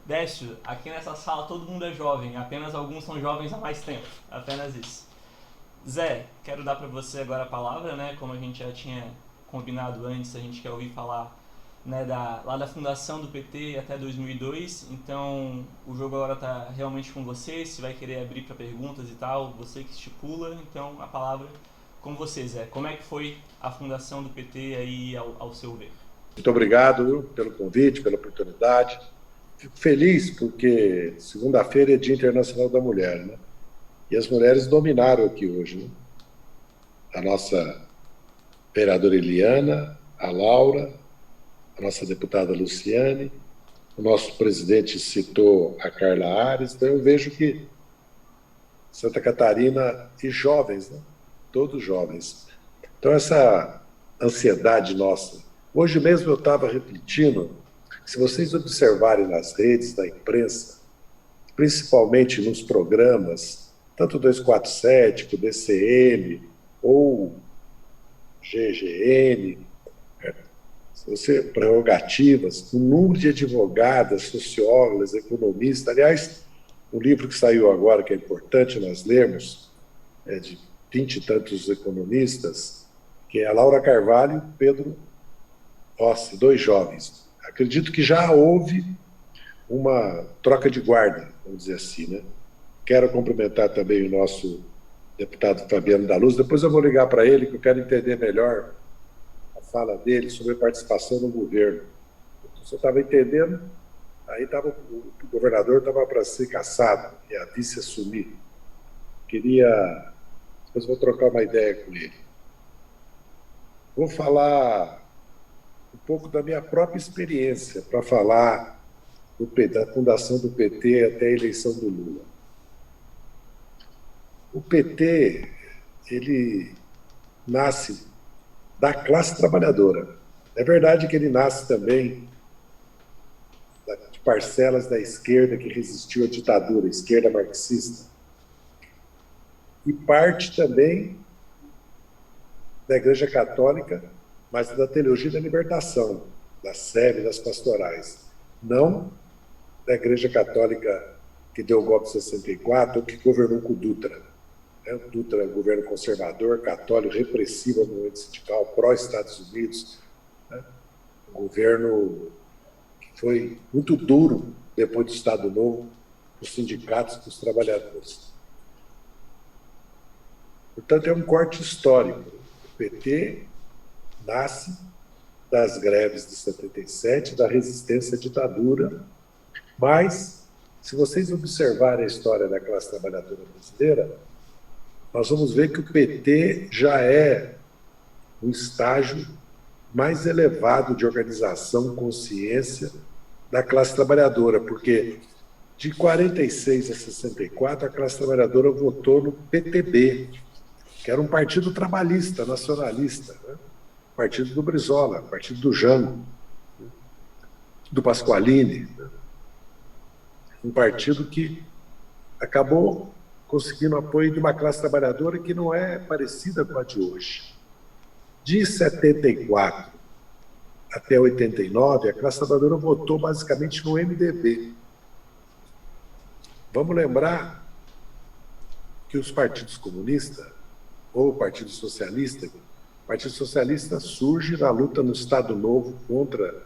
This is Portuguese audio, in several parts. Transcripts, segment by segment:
Décio, aqui nessa sala todo mundo é jovem, apenas alguns são jovens há mais tempo, apenas isso. Zé, quero dar para você agora a palavra, né? Como a gente já tinha combinado antes, a gente quer ouvir falar, né, lá da fundação do PT até 2002. Então, o jogo agora está realmente com você. Se vai querer abrir para perguntas e tal, você que estipula. Então, a palavra com você, Zé. Como é que foi a fundação do PT aí ao seu ver? Muito obrigado, viu, pelo convite, pela oportunidade. Fico feliz porque segunda-feira é Dia Internacional da Mulher, né? E as mulheres dominaram aqui hoje, né? A nossa vereadora Eliana, a Laura, a nossa deputada Luciane, o nosso presidente citou a Carla Ares, então eu vejo que Santa Catarina e jovens, né? Todos jovens. Então essa ansiedade nossa. Hoje mesmo eu estava repetindo, se vocês observarem nas redes da imprensa, principalmente nos programas, tanto 247, como DCM, ou GGN, você, prerrogativas, o número de advogadas, sociólogas, economistas. Aliás, um livro que saiu agora, que é importante nós lermos, é de 20 e tantos economistas, que é a Laura Carvalho e o Pedro Rossi, dois jovens. Acredito que já houve uma troca de guarda, vamos dizer assim, né? Quero cumprimentar também o nosso deputado Fabiano da Luz. Depois eu vou ligar para ele, que eu quero entender melhor a fala dele sobre a participação no governo. Você estava entendendo? Aí o governador estava para ser cassado e a vice assumir. Queria... Depois vou trocar uma ideia com ele. Vou falar um pouco da minha própria experiência para falar da fundação do PT até a eleição do Lula. O PT, ele nasce da classe trabalhadora. É verdade que ele nasce também de parcelas da esquerda que resistiu à ditadura, a esquerda marxista, e parte também da Igreja Católica, mas da teologia da libertação, da SEB, das pastorais. Não da Igreja Católica que deu o golpe em 64 ou que governou com o Dutra. O Dutra é um governo conservador, católico, repressivo ao movimento sindical, pró-Estados Unidos, né? Um governo que foi muito duro depois do Estado Novo, para os sindicatos, para os trabalhadores. Portanto, é um corte histórico. O PT nasce das greves de 77, da resistência à ditadura, mas, se vocês observarem a história da classe trabalhadora brasileira, nós vamos ver que o PT já é um estágio mais elevado de organização, consciência da classe trabalhadora, porque de 46 a 64 a classe trabalhadora votou no PTB, que era um partido trabalhista, nacionalista, né? Partido do Brizola, partido do Jango, do Pasqualini, né? Um partido que acabou conseguindo apoio de uma classe trabalhadora que não é parecida com a de hoje. De 74 até 89, a classe trabalhadora votou basicamente no MDB. Vamos lembrar que os partidos comunistas, ou o Partido Socialista surge na luta no Estado Novo contra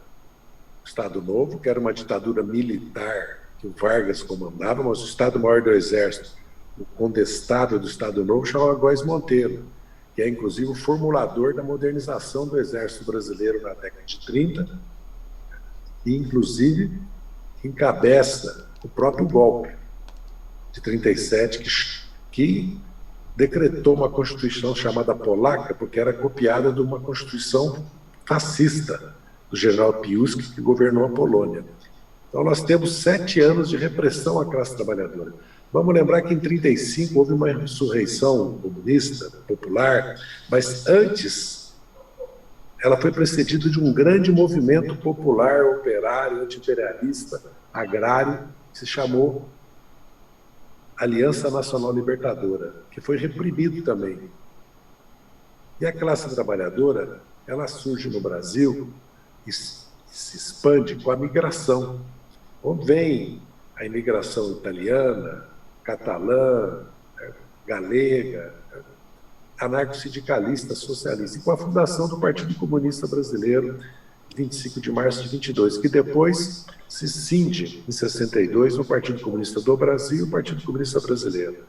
o Estado Novo, que era uma ditadura militar que o Vargas comandava, mas o Estado-Maior do Exército, o condestável do Estado Novo, chamava Góes Monteiro, que é inclusive o formulador da modernização do Exército Brasileiro na década de 30, e inclusive encabeça o próprio golpe de 37, que decretou uma Constituição chamada Polaca, porque era copiada de uma Constituição fascista do general Piłsudski, que governou a Polônia. Então nós temos 7 anos de repressão à classe trabalhadora. Vamos lembrar que em 35 houve uma insurreição comunista, popular, mas antes ela foi precedida de um grande movimento popular, operário, anti-imperialista, agrário, que se chamou Aliança Nacional Libertadora, que foi reprimido também. E a classe trabalhadora, ela surge no Brasil e se expande com a migração. onde vem a imigração italiana, catalã, galega, anarco-sindicalista, socialista, e com a fundação do Partido Comunista Brasileiro, 25 de março de 22, que depois se cinge, em 62, no Partido Comunista do Brasil e o Partido Comunista Brasileiro.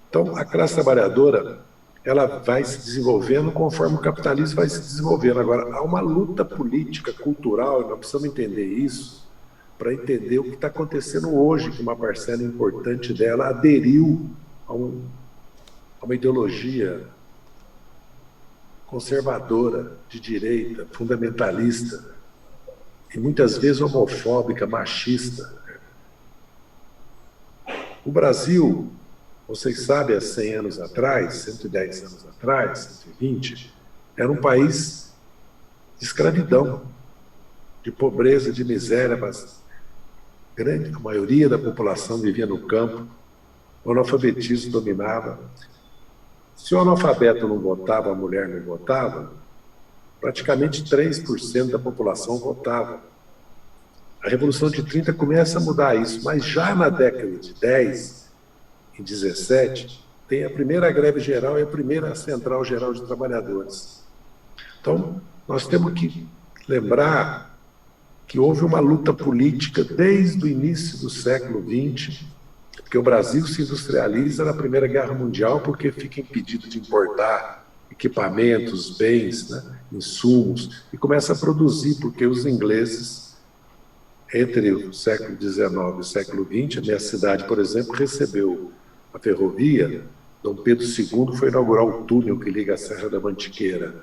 Então, a classe trabalhadora, ela vai se desenvolvendo conforme o capitalismo vai se desenvolvendo. Agora, há uma luta política, cultural, e nós precisamos entender isso, para entender o que está acontecendo hoje, que uma parcela importante dela aderiu a uma ideologia conservadora, de direita, fundamentalista, e muitas vezes homofóbica, machista. O Brasil, vocês sabem, há 100 anos atrás, 110 anos atrás, 120, era um país de escravidão, de pobreza, de miséria, mas a maioria da população vivia no campo, o analfabetismo dominava. Se o analfabeto não votava, a mulher não votava, praticamente 3% da população votava. A Revolução de 30 começa a mudar isso, mas já na década de 10, em 17, tem a primeira greve geral e a primeira central geral de trabalhadores. Então, nós temos que lembrar que houve uma luta política desde o início do século XX, porque o Brasil se industrializa na Primeira Guerra Mundial porque fica impedido de importar equipamentos, bens, né, insumos, e começa a produzir, porque os ingleses, entre o século XIX e o século XX, a minha cidade, por exemplo, recebeu a ferrovia. Dom Pedro II foi inaugurar o túnel que liga a Serra da Mantiqueira,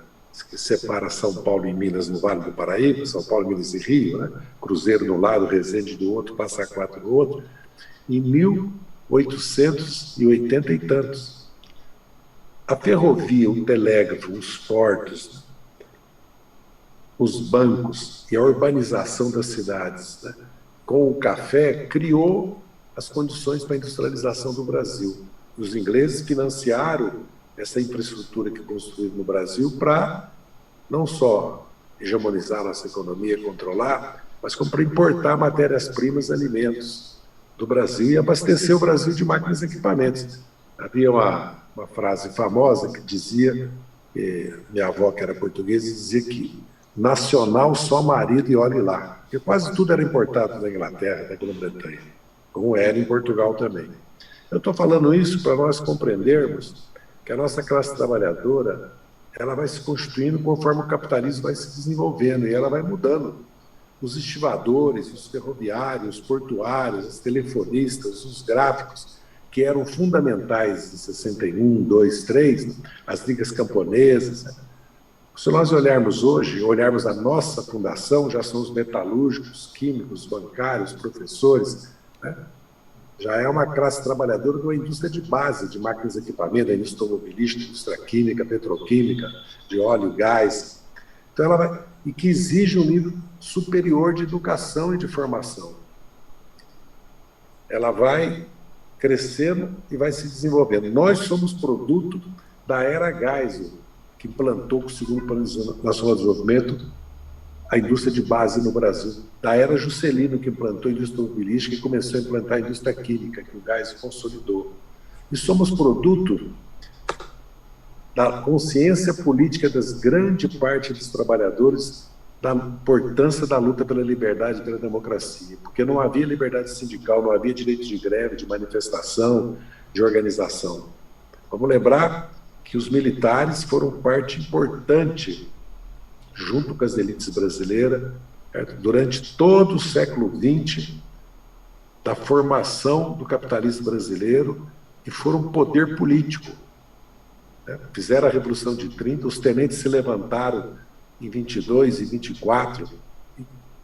que separa São Paulo e Minas no Vale do Paraíba, São Paulo, Minas e Rio, né? Cruzeiro de um lado, Resende do outro, Passa Quatro do outro, em 1880 e tantos. A ferrovia, o telégrafo, os portos, os bancos e a urbanização das cidades, né, com o café, criou as condições para a industrialização do Brasil. Os ingleses financiaram essa infraestrutura que construíram no Brasil para não só hegemonizar nossa economia, controlar, mas como para importar matérias-primas e alimentos do Brasil e abastecer o Brasil de máquinas e equipamentos. Havia uma frase famosa que dizia, minha avó, que era portuguesa, dizia que nacional só marido e olhe lá. Porque quase tudo era importado da Inglaterra, da Grã-Bretanha, como era em Portugal também. Eu estou falando isso para nós compreendermos que a nossa classe trabalhadora, ela vai se constituindo conforme o capitalismo vai se desenvolvendo e ela vai mudando. Os estivadores, os ferroviários, os portuários, os telefonistas, os gráficos, que eram fundamentais em 61, 2, 3, as ligas camponesas. Né? Se nós olharmos hoje, olharmos a nossa fundação, já são os metalúrgicos, químicos, bancários, professores, né? Já é uma classe trabalhadora de uma indústria de base, de máquinas e equipamentos, da indústria automobilística, indústria química, petroquímica, de óleo e gás. Então ela vai, e que exige um nível superior de educação e de formação. Ela vai crescendo e vai se desenvolvendo. Nós somos produto da era Geisel, que implantou, segundo o Plano Nacional de Desenvolvimento, a indústria de base no Brasil. Da era Juscelino, que implantou a indústria automobilística e começou a implantar a indústria química, que o Geisel consolidou. E somos produto da consciência política das grande parte dos trabalhadores da importância da luta pela liberdade e pela democracia, porque não havia liberdade sindical, não havia direito de greve, de manifestação, de organização. Vamos lembrar que os militares foram parte importante, junto com as elites brasileiras, durante todo o século XX, da formação do capitalismo brasileiro, e foram poder político. Fizeram a Revolução de 30, os tenentes se levantaram em 22 e 24,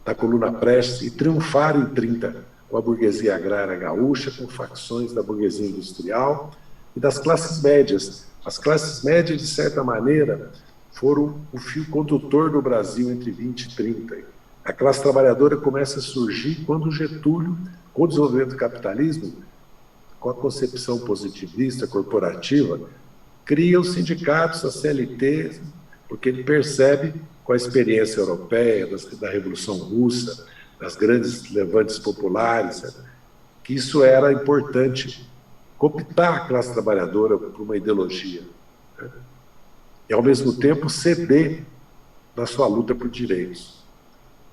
da coluna Prestes, e triunfaram em 30, com a burguesia agrária gaúcha, com facções da burguesia industrial e das classes médias. As classes médias, de certa maneira, foram o fio condutor do Brasil entre 20 e 30. A classe trabalhadora começa a surgir quando Getúlio, com o desenvolvimento do capitalismo, com a concepção positivista, corporativa, cria os sindicatos, a CLT, porque ele percebe, com a experiência europeia, da Revolução Russa, das grandes levantes populares, que isso era importante, cooptar a classe trabalhadora por uma ideologia, né? E, ao mesmo tempo, ceder na sua luta por direitos.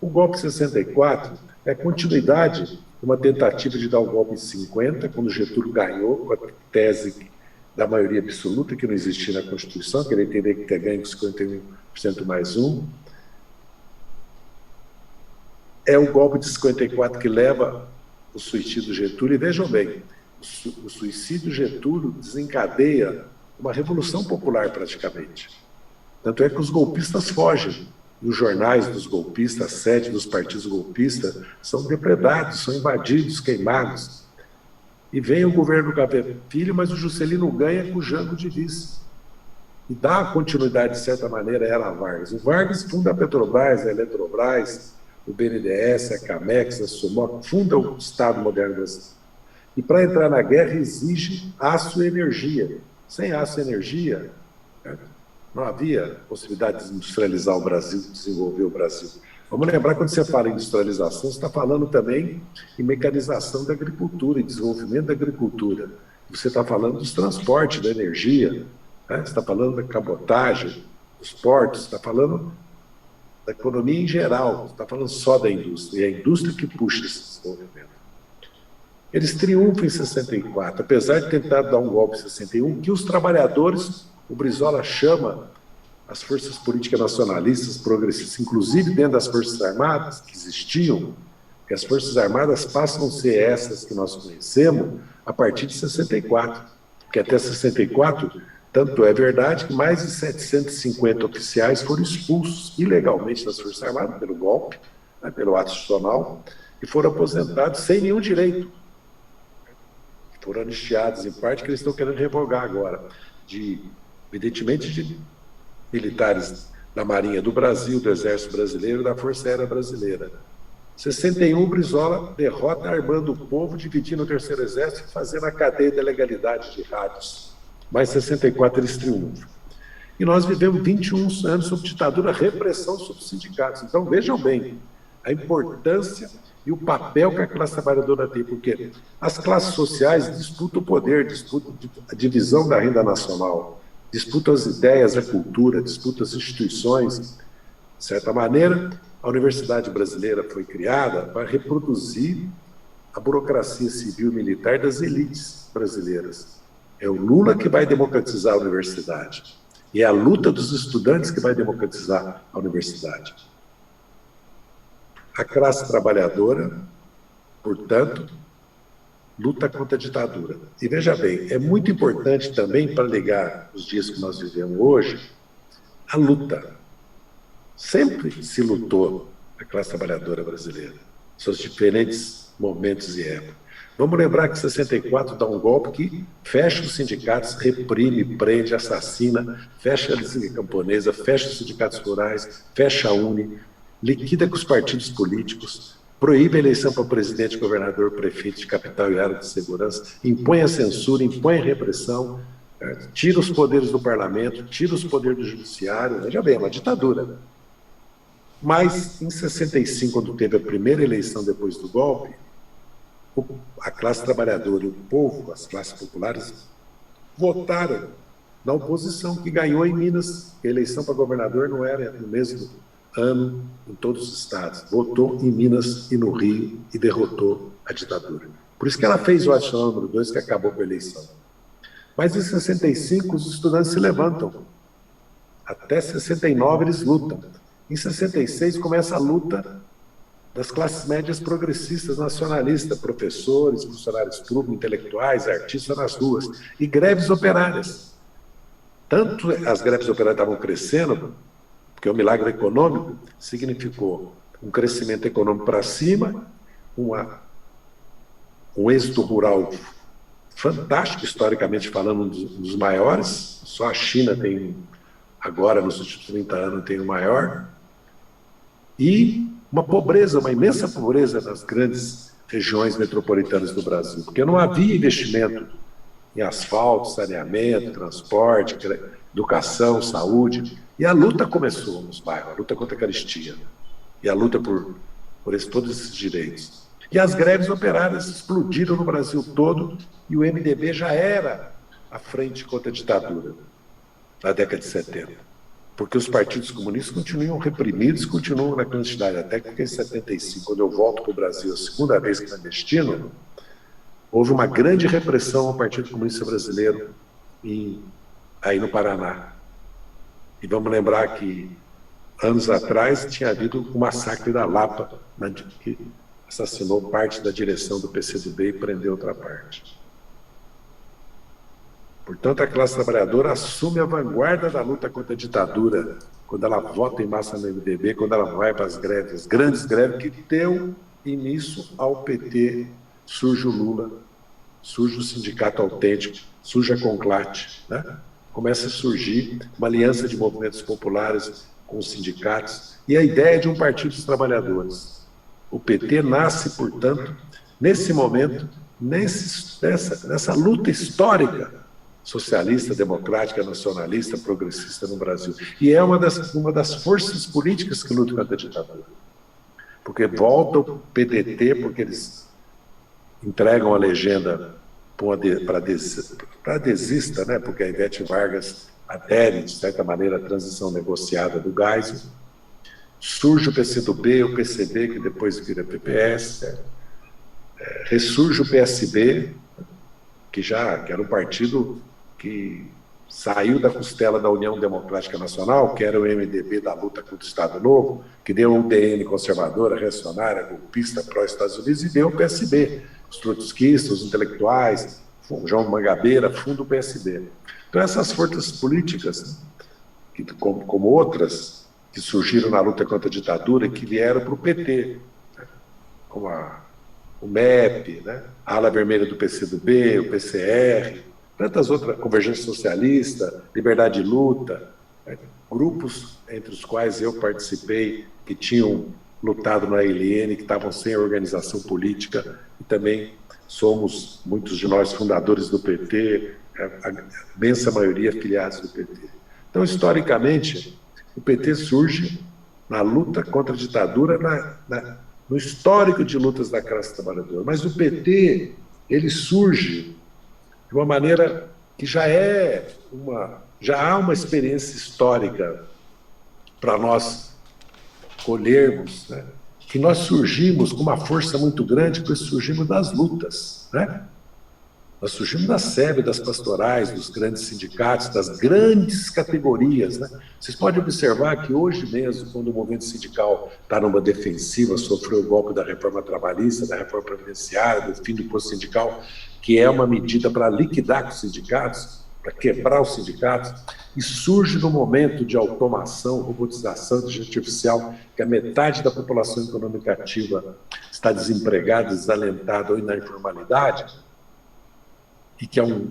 O golpe de 64 é continuidade de uma tentativa de dar o golpe em 50, quando Getúlio ganhou, com a tese da maioria absoluta, que não existia na Constituição, que ele entendia que ter ganho com 51% mais um. É o golpe de 54 que leva o suicídio Getúlio, e vejam bem, o suicídio Getúlio desencadeia uma revolução popular praticamente. Tanto é que os golpistas fogem. E os jornais dos golpistas, a sede dos partidos golpistas, são depredados, são invadidos, queimados. E vem o governo Gabriel Filho, mas o Juscelino ganha com o Jango de vice. E dá continuidade, de certa maneira, a Era Vargas. O Vargas funda a Petrobras, a Eletrobras, o BNDES, a Camex, a Sumoc, funda o Estado Moderno Brasileiro. E para entrar na guerra exige aço e energia. Sem aço e energia, não havia possibilidade de industrializar o Brasil, de desenvolver o Brasil. Vamos lembrar, quando você fala em industrialização, você está falando também em mecanização da agricultura, em desenvolvimento da agricultura. Você está falando dos transportes, da energia, né? Você está falando da cabotagem, dos portos, você está falando da economia em geral, você está falando só da indústria, e é a indústria que puxa esse desenvolvimento. Eles triunfam em 64, apesar de tentar dar um golpe em 61, que os trabalhadores, o Brizola chama as forças políticas nacionalistas, progressistas, inclusive dentro das Forças Armadas, que existiam, que as Forças Armadas passam a ser essas que nós conhecemos a partir de 64, porque até 64, tanto é verdade que mais de 750 oficiais foram expulsos ilegalmente das Forças Armadas, pelo golpe, né, pelo ato institucional, e foram aposentados sem nenhum direito. Foram anistiados, em parte, que eles estão querendo revogar agora, evidentemente, de militares da Marinha do Brasil, do Exército Brasileiro e da Força Aérea Brasileira. 61, Brizola derrota armando o povo, dividindo o Terceiro Exército e fazendo a cadeia da legalidade de rádios. Mas 64 eles triunfam. E nós vivemos 21 anos sob ditadura, repressão sobre os sindicatos. Então, vejam bem a importância e o papel que a classe trabalhadora tem, porque as classes sociais disputam o poder, disputam a divisão da renda nacional, disputam as ideias, a cultura, disputam as instituições. De certa maneira, a Universidade Brasileira foi criada para reproduzir a burocracia civil e militar das elites brasileiras. É o Lula que vai democratizar a universidade. E é a luta dos estudantes que vai democratizar a universidade. A classe trabalhadora, portanto, luta contra a ditadura. E veja bem, é muito importante também, para ligar os dias que nós vivemos hoje, a luta. Sempre se lutou a classe trabalhadora brasileira, seus diferentes momentos e épocas. Vamos lembrar que 64 dá um golpe que fecha os sindicatos, reprime, prende, assassina, fecha a Liga Camponesa, fecha os sindicatos rurais, fecha a UNE, liquida com os partidos políticos, proíbe a eleição para presidente, governador, prefeito de capital e área de segurança, impõe a censura, impõe a repressão, tira os poderes do parlamento, tira os poderes do judiciário. Veja bem, é uma ditadura. Mas, em 65, quando teve a primeira eleição depois do golpe, a classe trabalhadora e o povo, as classes populares, votaram na oposição, que ganhou em Minas. A eleição para governador não era no mesmo ano em todos os estados. Votou em Minas e no Rio e derrotou a ditadura. Por isso que ela fez o ato número 2, que acabou com a eleição. Mas em 65 os estudantes se levantam. Até 69 eles lutam. Em 66 começa a luta das classes médias progressistas, nacionalistas, professores, funcionários públicos, intelectuais, artistas nas ruas, e greves operárias. Tanto as greves operárias estavam crescendo, porque o milagre econômico significou um crescimento econômico para cima, um êxito rural fantástico, historicamente falando, um dos maiores. Só a China tem, agora, nos últimos 30 anos, tem o maior. E uma pobreza, uma imensa pobreza nas grandes regiões metropolitanas do Brasil, porque não havia investimento em asfalto, saneamento, transporte, educação, saúde. E a luta começou nos bairros, a luta contra a carestia. E a luta por todos esses direitos. E as greves operárias explodiram no Brasil todo, e o MDB já era a frente contra a ditadura, na década de 70. Porque os partidos comunistas continuam reprimidos, continuam na clandestinidade. Até que em 75, quando eu volto para o Brasil a segunda vez clandestino, houve uma grande repressão ao Partido Comunista Brasileiro aí no Paraná. E vamos lembrar que, anos atrás, tinha havido o massacre da Lapa, que assassinou parte da direção do PCdoB e prendeu outra parte. Portanto, a classe trabalhadora assume a vanguarda da luta contra a ditadura, quando ela vota em massa no MDB, quando ela vai para as greves, grandes greves que deu início ao PT. Surge o Lula, surge o Sindicato Autêntico, surge a Conclate, né? Começa a surgir uma aliança de movimentos populares com os sindicatos e a ideia de um partido dos trabalhadores. O PT nasce, portanto, nesse momento, nessa luta histórica socialista, democrática, nacionalista, progressista no Brasil. E é uma das forças políticas que lutam contra a ditadura. Porque volta o PDT, porque eles entregam a legenda para desista, né? Porque a Ivete Vargas adere, de certa maneira, à transição negociada do Geisel. Surge o PCdoB, o PCB, que depois vira PPS. Ressurge o PSB, que era um partido que saiu da costela da União Democrática Nacional, que era o MDB da luta contra o Estado Novo, que deu um DN conservadora, reacionária, golpista, pró-Estados Unidos, e deu o PSB. Os trotskistas, os intelectuais, João Mangabeira, funda o PSB. Então, essas forças políticas, como outras, que surgiram na luta contra a ditadura, que vieram para o PT, como o MEP, né? A ala vermelha do PCdoB, o PCR, tantas outras, Convergência Socialista, Liberdade de Luta, né? Grupos entre os quais eu participei, que tinham lutado na ILN, que estavam sem organização política, e também somos, muitos de nós, fundadores do PT, a imensa maioria filiados do PT. Então, historicamente, o PT surge na luta contra a ditadura, no histórico de lutas da classe trabalhadora. Mas o PT, ele surge de uma maneira que já há uma experiência histórica para nós colhermos, né? Que nós surgimos com uma força muito grande, porque surgimos das lutas, né? Nós surgimos da SEB, das pastorais, dos grandes sindicatos, das grandes categorias, né? Vocês podem observar que hoje mesmo, quando o movimento sindical está numa defensiva, sofreu o golpe da reforma trabalhista, da reforma previdenciária, do fim do imposto sindical, que é uma medida para liquidar com os sindicatos, para quebrar os sindicatos, e surge no momento de automação, robotização, inteligência artificial, que a metade da população econômica ativa está desempregada, desalentada ou na informalidade, e que é um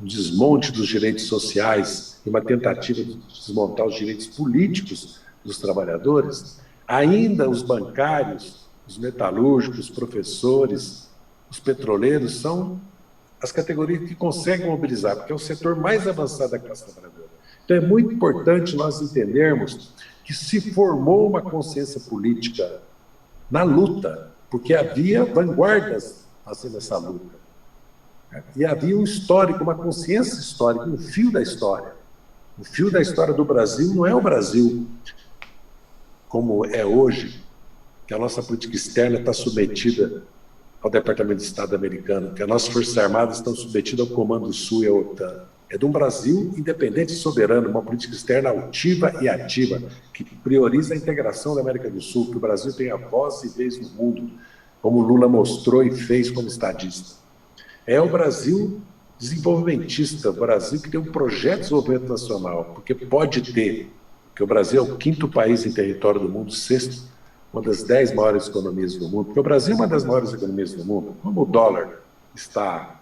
desmonte dos direitos sociais e uma tentativa de desmontar os direitos políticos dos trabalhadores, ainda os bancários, os metalúrgicos, os professores, os petroleiros são as categorias que conseguem mobilizar, porque é o setor mais avançado da classe trabalhadora. Então é muito importante nós entendermos que se formou uma consciência política na luta, porque havia vanguardas fazendo essa luta. E havia um histórico, uma consciência histórica, um fio da história. O fio da história do Brasil não é o Brasil como é hoje, que a nossa política externa está submetida ao Departamento de Estado americano, que as nossas Forças Armadas estão submetidas ao Comando Sul e à OTAN. É de um Brasil independente e soberano, uma política externa altiva e ativa, que prioriza a integração da América do Sul, que o Brasil tenha voz e vez no mundo, como Lula mostrou e fez como estadista. É o Brasil desenvolvimentista, o Brasil que tem um projeto de desenvolvimento nacional, porque pode ter, porque o Brasil é o 5º país em território do mundo, 6º, uma das 10 maiores economias do mundo, porque o Brasil é uma das maiores economias do mundo. Como o dólar está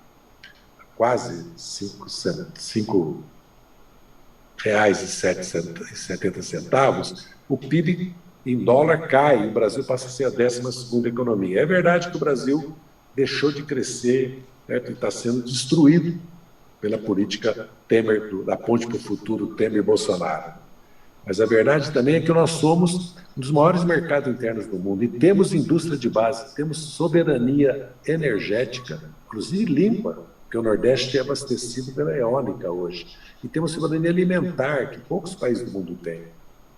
a quase R$5,70, o PIB em dólar cai, e o Brasil passa a ser a 12ª economia. É verdade que o Brasil deixou de crescer, né, e está sendo destruído pela política Temer, da ponte para o futuro Temer-Bolsonaro. Mas a verdade também é que nós somos um dos maiores mercados internos do mundo e temos indústria de base, temos soberania energética, inclusive limpa, porque o Nordeste é abastecido pela eólica hoje. E temos soberania alimentar, que poucos países do mundo têm.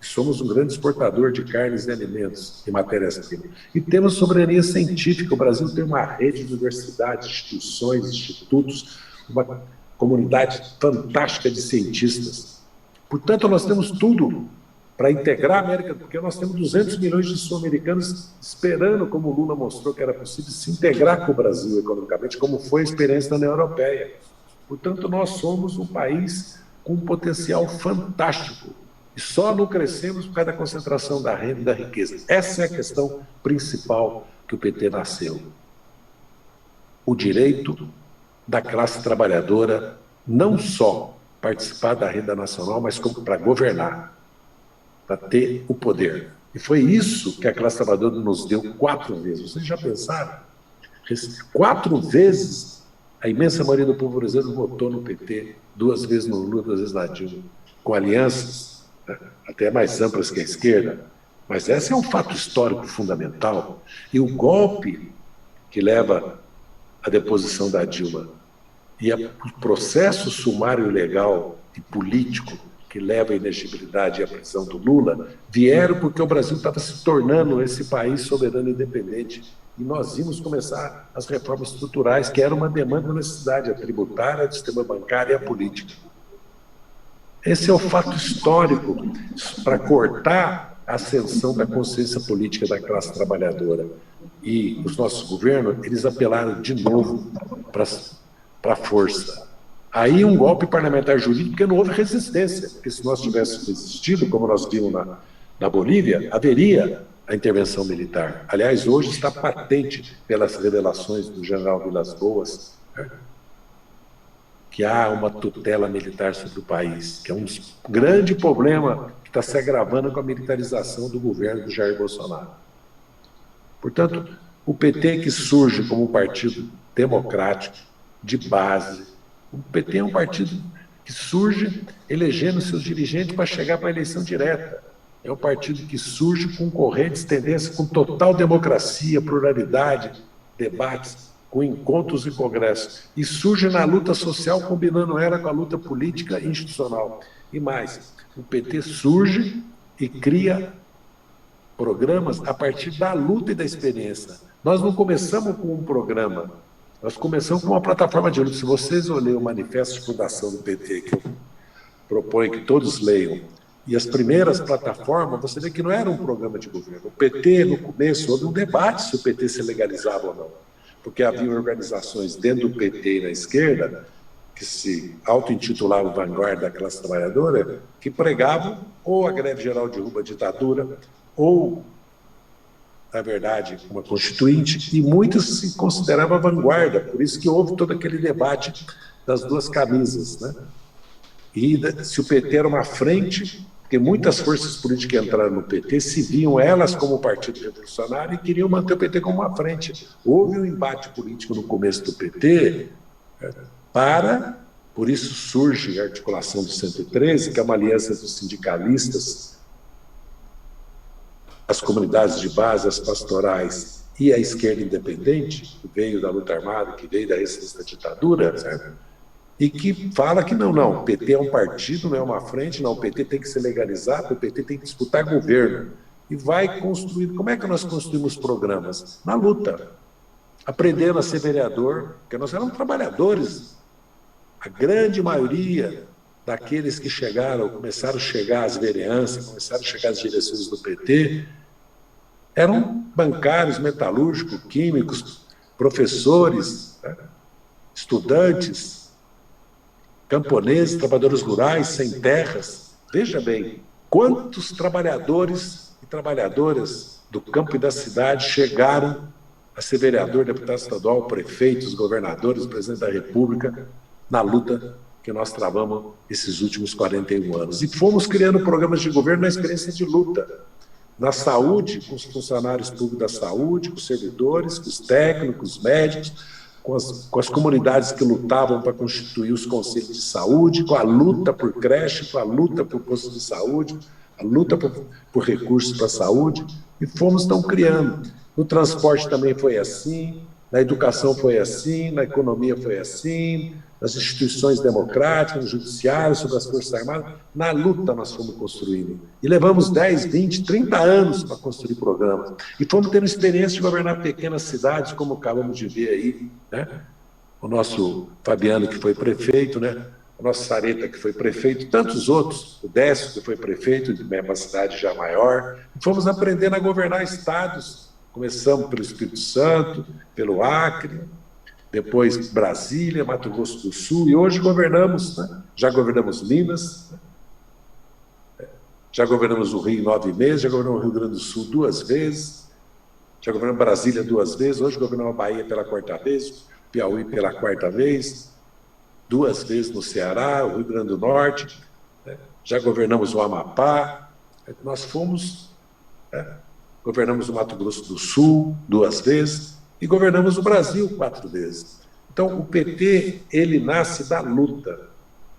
Somos um grande exportador de carnes e alimentos e matérias-primas. E temos soberania científica. O Brasil tem uma rede de universidades, instituições, institutos, uma comunidade fantástica de cientistas. Portanto, nós temos tudo para integrar a América, porque nós temos 200 milhões de sul-americanos esperando, como o Lula mostrou que era possível, se integrar com o Brasil economicamente, como foi a experiência da União Europeia. Portanto, nós somos um país com um potencial fantástico. E só não crescemos por causa da concentração da renda e da riqueza. Essa é a questão principal que o PT nasceu. O direito da classe trabalhadora não só participar da renda nacional, mas como para governar, para ter o poder. E foi isso que a classe trabalhadora nos deu 4 vezes. Vocês já pensaram? 4 vezes a imensa maioria do povo brasileiro votou no PT, 2 vezes no Lula, 2 vezes na Dilma, com alianças até mais amplas que a esquerda. Mas esse é um fato histórico fundamental. E o golpe que leva à deposição da Dilma e o processo sumário legal e político que leva à inexigibilidade e à prisão do Lula vieram porque o Brasil estava se tornando esse país soberano e independente. E nós íamos começar as reformas estruturais, que era uma demanda, uma necessidade, a tributária, a sistema bancário e a política. Esse é o fato histórico para cortar a ascensão da consciência política da classe trabalhadora. E os nossos governos, eles apelaram de novo para a força. Aí um golpe parlamentar jurídico, porque não houve resistência, porque se nós tivéssemos resistido, como nós vimos na Bolívia, haveria a intervenção militar. Aliás, hoje está patente pelas revelações do general Vilas Boas, que há uma tutela militar sobre o país, que é um grande problema que está se agravando com a militarização do governo do Jair Bolsonaro. Portanto, o PT que surge como um partido democrático, de base, o PT é um partido que surge elegendo seus dirigentes para chegar para a eleição direta. É um partido que surge com correntes, tendências, com total democracia, pluralidade, debates, com encontros e congressos. E surge na luta social, combinando ela com a luta política e institucional. E mais, o PT surge e cria programas a partir da luta e da experiência. Nós não começamos com um programa, nós começamos com uma plataforma de luta. Se vocês olharem o manifesto de fundação do PT, que eu proponho que todos leiam, e as primeiras plataformas, você vê que não era um programa de governo. O PT, no começo, houve um debate se o PT se legalizava ou não, porque havia organizações dentro do PT e na esquerda, que se auto-intitulavam vanguarda da classe trabalhadora, que pregavam ou a greve geral derruba a ditadura, ou, na verdade, uma constituinte, e muitos se consideravam vanguarda, por isso que houve todo aquele debate das duas camisas, né? E se o PT era uma frente, porque muitas forças políticas que entraram no PT se viam elas como partido revolucionário e queriam manter o PT como uma frente. Houve um embate político no começo do PT por isso surge a articulação do 113, que é uma aliança dos sindicalistas, as comunidades de base, as pastorais e a esquerda independente, que veio da luta armada, que veio da resistência da ditadura, certo? E que fala que não, o PT é um partido, não é uma frente, não, o PT tem que se legalizar, o PT tem que disputar governo. E vai construir. Como é que nós construímos programas? Na luta, aprendendo a ser vereador, porque nós éramos trabalhadores. A grande maioria daqueles que começaram a chegar às vereanças, começaram a chegar às direções do PT, eram bancários, metalúrgicos, químicos, professores, né? Estudantes, camponeses, trabalhadores rurais, sem terras. Veja bem, quantos trabalhadores e trabalhadoras do campo e da cidade chegaram a ser vereador, deputado estadual, prefeitos, governadores, presidente da República, na luta que nós travamos esses últimos 41 anos. E fomos criando programas de governo na experiência de luta. Na saúde, com os funcionários públicos da saúde, com os servidores, com os técnicos, os médicos, com as comunidades que lutavam para constituir os conselhos de saúde, com a luta por creche, com a luta por posto de saúde, a luta por recursos para a saúde, e fomos então criando. No transporte também foi assim, na educação foi assim, na economia foi assim, nas instituições democráticas, no judiciário, sobre as Forças Armadas, na luta nós fomos construindo. E levamos 10, 20, 30 anos para construir programas. E fomos tendo experiência de governar pequenas cidades, como acabamos de ver aí, né? O nosso Fabiano, que foi prefeito, né? O nosso Sareta, que foi prefeito, tantos outros, o Décio, que foi prefeito de uma cidade já maior. E fomos aprendendo a governar estados. Começamos pelo Espírito Santo, pelo Acre, depois Brasília, Mato Grosso do Sul, e hoje governamos, né? Já governamos Minas, já governamos o Rio 9 meses, já governamos o Rio Grande do Sul 2 vezes, já governamos Brasília 2 vezes, hoje governamos a Bahia pela 4ª vez, Piauí pela 4ª vez, 2 vezes no Ceará, o Rio Grande do Norte, né? Já governamos o Amapá, nós fomos, né? Governamos o Mato Grosso do Sul 2 vezes e governamos o Brasil 4 vezes. Então, o PT, ele nasce da luta,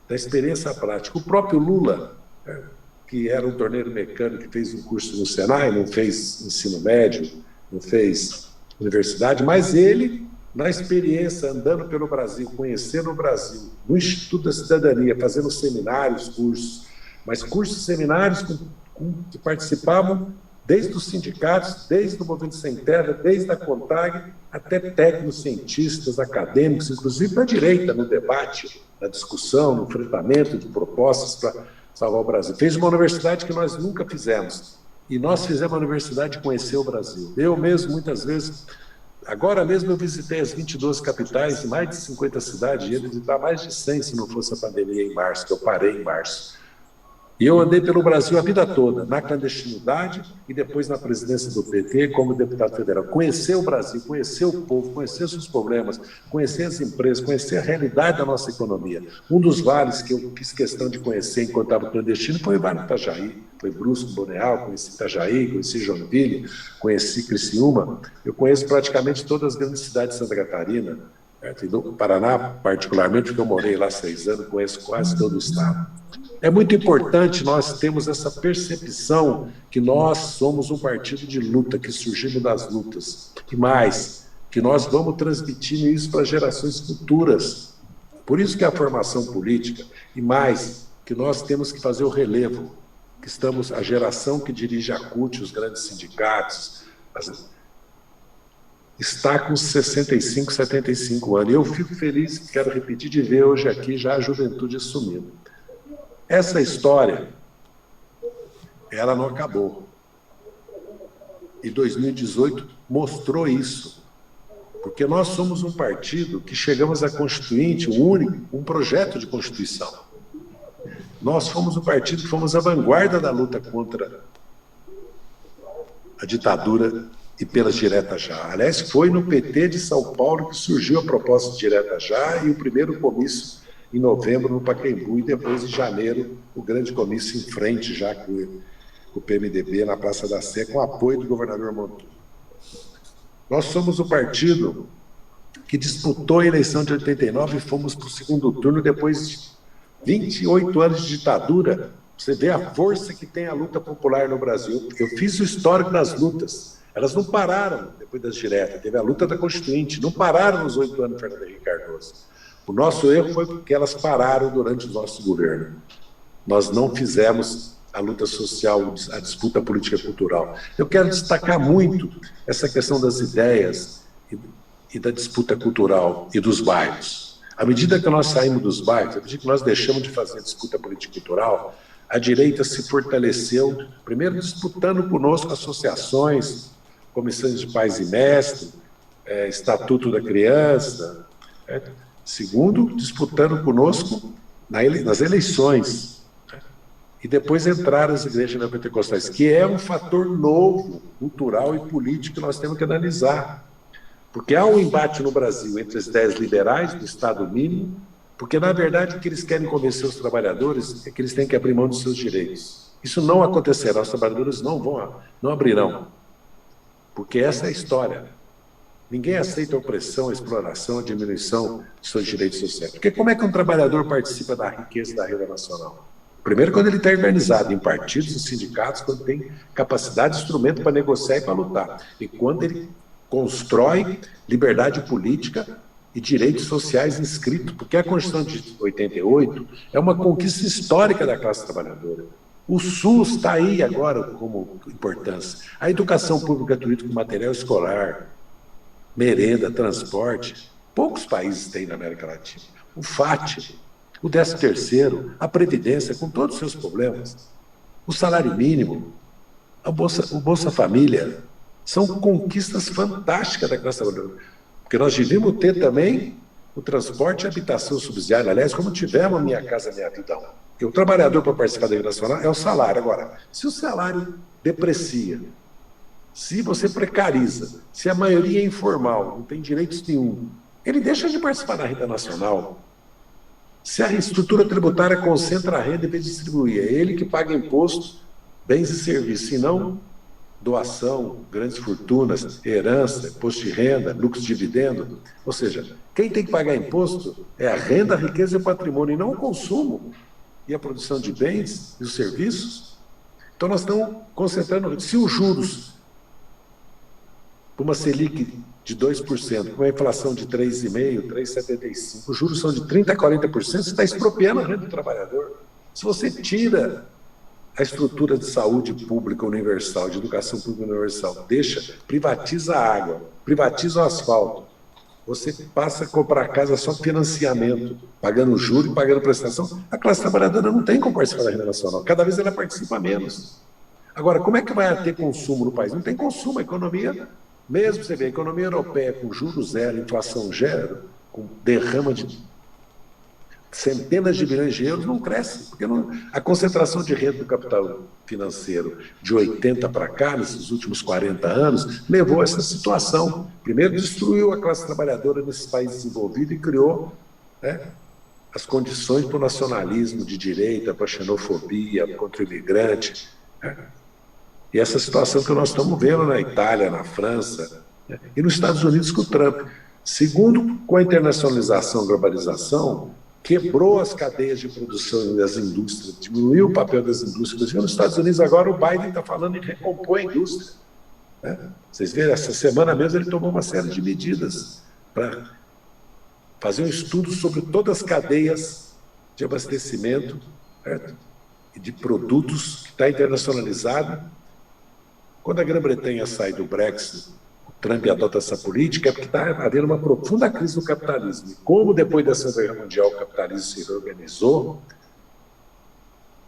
da experiência prática. O próprio Lula, né, que era um torneiro mecânico, que fez um curso no Senai, não fez ensino médio, não fez universidade, mas ele, na experiência, andando pelo Brasil, conhecendo o Brasil, no Instituto da Cidadania, fazendo seminários, cursos, mas cursos e seminários que participavam desde os sindicatos, desde o Movimento Sem Terra, desde a CONTAG, até técnicos, cientistas, acadêmicos, inclusive da direita, no debate, na discussão, no enfrentamento de propostas para salvar o Brasil. Fez uma universidade que nós nunca fizemos. E nós fizemos a universidade de conhecer o Brasil. Eu mesmo, muitas vezes, agora mesmo eu visitei as 22 capitais, mais de 50 cidades, ia visitar mais de 100 se não fosse a pandemia em março, que eu parei em março. E eu andei pelo Brasil a vida toda, na clandestinidade e depois na presidência do PT como deputado federal. Conhecer o Brasil, conhecer o povo, conhecer os seus problemas, conhecer as empresas, conhecer a realidade da nossa economia. Um dos vales que eu fiz questão de conhecer enquanto estava clandestino foi o Vale do Itajaí. Foi Brusco, Boreal, conheci Itajaí, conheci Joinville, conheci Criciúma. Eu conheço praticamente todas as grandes cidades de Santa Catarina, e do Paraná, particularmente, porque eu morei lá 6 anos, conheço quase todo o estado. É muito importante nós termos essa percepção que nós somos um partido de luta, que surgimos das lutas. E mais, que nós vamos transmitindo isso para gerações futuras. Por isso que a formação política, e mais, que nós temos que fazer o relevo, que estamos, a geração que dirige a CUT, os grandes sindicatos, está com 65, 75 anos. E eu fico feliz, quero repetir, de ver hoje aqui já a juventude assumindo. Essa história, ela não acabou. E 2018 mostrou isso. Porque nós somos um partido que chegamos à Constituinte, um projeto de Constituição. Nós fomos um partido que fomos a vanguarda da luta contra a ditadura e pelas diretas já. Aliás, foi no PT de São Paulo que surgiu a proposta de direta já e o primeiro comício em novembro no Pacaembu e depois em janeiro o grande comício em frente já com o PMDB na Praça da Sé com o apoio do governador Montoro. Nós somos o partido que disputou a eleição de 89 e fomos para o segundo turno depois de 28 anos de ditadura. Você vê a força que tem a luta popular no Brasil. Eu fiz o histórico das lutas. Elas não pararam depois das diretas. Teve a luta da Constituinte. Não pararam nos 8 anos de Fernando Henrique Cardoso. O nosso erro foi porque elas pararam durante o nosso governo. Nós não fizemos a luta social, a disputa política e cultural. Eu quero destacar muito essa questão das ideias e da disputa cultural e dos bairros. À medida que nós saímos dos bairros, à medida que nós deixamos de fazer disputa política e cultural, a direita se fortaleceu, primeiro disputando conosco associações, comissões de pais e mestres, Estatuto da Criança, segundo, disputando conosco nas eleições. E depois entraram as igrejas neopentecostais, que é um fator novo, cultural e político que nós temos que analisar. Porque há um embate no Brasil entre as ideias liberais do Estado mínimo, porque, na verdade, o que eles querem convencer os trabalhadores é que eles têm que abrir mão dos seus direitos. Isso não acontecerá, os trabalhadores não abrirão. Porque essa é a história. Ninguém aceita a opressão, a exploração, a diminuição de seus direitos sociais. Porque como é que um trabalhador participa da riqueza e da renda nacional? Primeiro, quando ele está organizado em partidos e sindicatos, quando tem capacidade de instrumento para negociar e para lutar. E quando ele constrói liberdade política e direitos sociais inscritos, porque a Constituição de 88 é uma conquista histórica da classe trabalhadora. O SUS está aí agora como importância. A educação pública gratuita com material escolar, merenda, transporte, poucos países têm na América Latina. O FAT, o 13º, a Previdência, com todos os seus problemas, o salário mínimo, o Bolsa Família, são conquistas fantásticas da classe trabalhadora. Porque nós devíamos ter também o transporte e a habitação subsidiária, aliás, como tivemos Minha Casa Minha Vida. Porque o trabalhador, para participar da rede nacional, é o salário. Agora, se o salário deprecia, se você precariza, se a maioria é informal, não tem direitos nenhum, ele deixa de participar da renda nacional. Se a estrutura tributária concentra a renda em vez de distribuir, é ele que paga imposto, bens e serviços, e não doação, grandes fortunas, herança, imposto de renda, lucros de dividendo. Ou seja, quem tem que pagar imposto é a renda, a riqueza e o patrimônio, e não o consumo e a produção de bens e os serviços. Então nós estamos concentrando, se os juros, com uma Selic de 2%, com uma inflação de 3,5%, 3,75%, os juros são de 30% a 40%, você está expropriando a renda do trabalhador. Se você tira a estrutura de saúde pública universal, de educação pública universal, privatiza a água, privatiza o asfalto, você passa a comprar casa só financiamento, pagando juros e pagando prestação, a classe trabalhadora não tem como participar da renda nacional, cada vez ela participa menos. Agora, como é que vai ter consumo no país? Não tem consumo, a economia, mesmo você vê, a economia europeia com juros zero, inflação zero, com derrama de centenas de bilhões de euros, não cresce, porque a concentração de renda do capital financeiro de 80 para cá, nesses últimos 40 anos, levou a essa situação. Primeiro, destruiu a classe trabalhadora nesses países desenvolvidos e criou, né, as condições para o nacionalismo de direita, para a xenofobia, contra o imigrante. Né? E essa situação que nós estamos vendo na Itália, na França, né, e nos Estados Unidos com o Trump. Segundo, com a internacionalização, globalização, quebrou as cadeias de produção das indústrias, diminuiu o papel das indústrias. Nos Estados Unidos agora o Biden está falando em recompor a indústria. Né? Vocês viram, essa semana mesmo ele tomou uma série de medidas para fazer um estudo sobre todas as cadeias de abastecimento, certo? E de produtos que está internacionalizado. Quando a Grã-Bretanha sai do Brexit, Trump adota essa política, é porque está havendo uma profunda crise do capitalismo. E como depois da Segunda Guerra Mundial o capitalismo se reorganizou,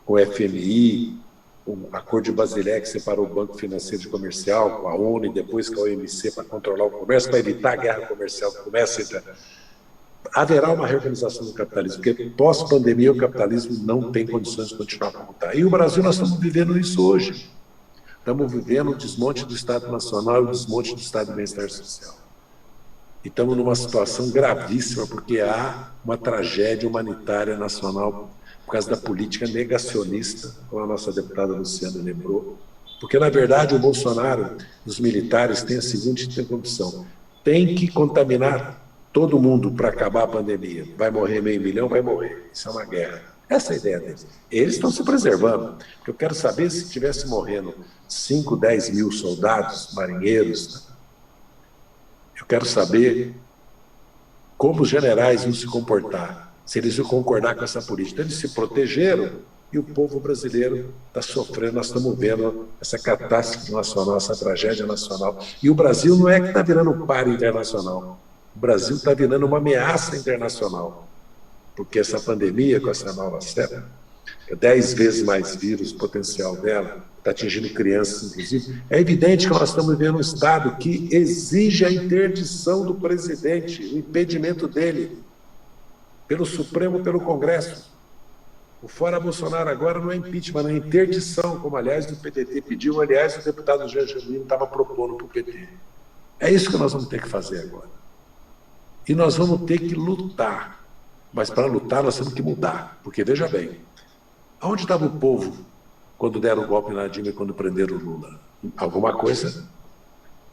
com o FMI, o Acordo de Basileia, que separou o Banco Financeiro de Comercial, com a ONU e depois com a OMC para controlar o comércio, para evitar a guerra comercial que começa, haverá uma reorganização do capitalismo, porque pós-pandemia o capitalismo não tem condições de continuar como está. E o Brasil, nós estamos vivendo isso hoje. Estamos vivendo o desmonte do Estado Nacional e o desmonte do Estado de Bem-Estar Social. E estamos numa situação gravíssima, porque há uma tragédia humanitária nacional por causa da política negacionista, como a nossa deputada Luciana lembrou. Porque, na verdade, o Bolsonaro e os militares têm a seguinte condição: tem que contaminar todo mundo para acabar a pandemia. Vai morrer 500 mil, vai morrer. Isso é uma guerra. Essa é a ideia deles. Eles estão se preservando. Eu quero saber se estivesse morrendo 5, 10 mil soldados, marinheiros. Né? Eu quero saber como os generais iam se comportar, se eles iam concordar com essa política. Eles se protegeram e o povo brasileiro está sofrendo. Nós estamos vendo essa catástrofe nacional, essa tragédia nacional. E o Brasil não é que está virando um páreo internacional. O Brasil está virando uma ameaça internacional. Porque essa pandemia, com essa nova cepa, é 10 vezes mais vírus, o potencial dela, está atingindo crianças, inclusive. É evidente que nós estamos vivendo um Estado que exige a interdição do presidente, o impedimento dele, pelo Supremo, pelo Congresso. O fora Bolsonaro agora não é impeachment, é interdição, como, aliás, o PDT pediu, aliás, o deputado Jean Genuíno estava propondo para o PT. É isso que nós vamos ter que fazer agora. E nós vamos ter que lutar. Mas para lutar nós temos que mudar, porque veja bem, aonde estava o povo quando deram o golpe na Dilma e quando prenderam o Lula? Alguma coisa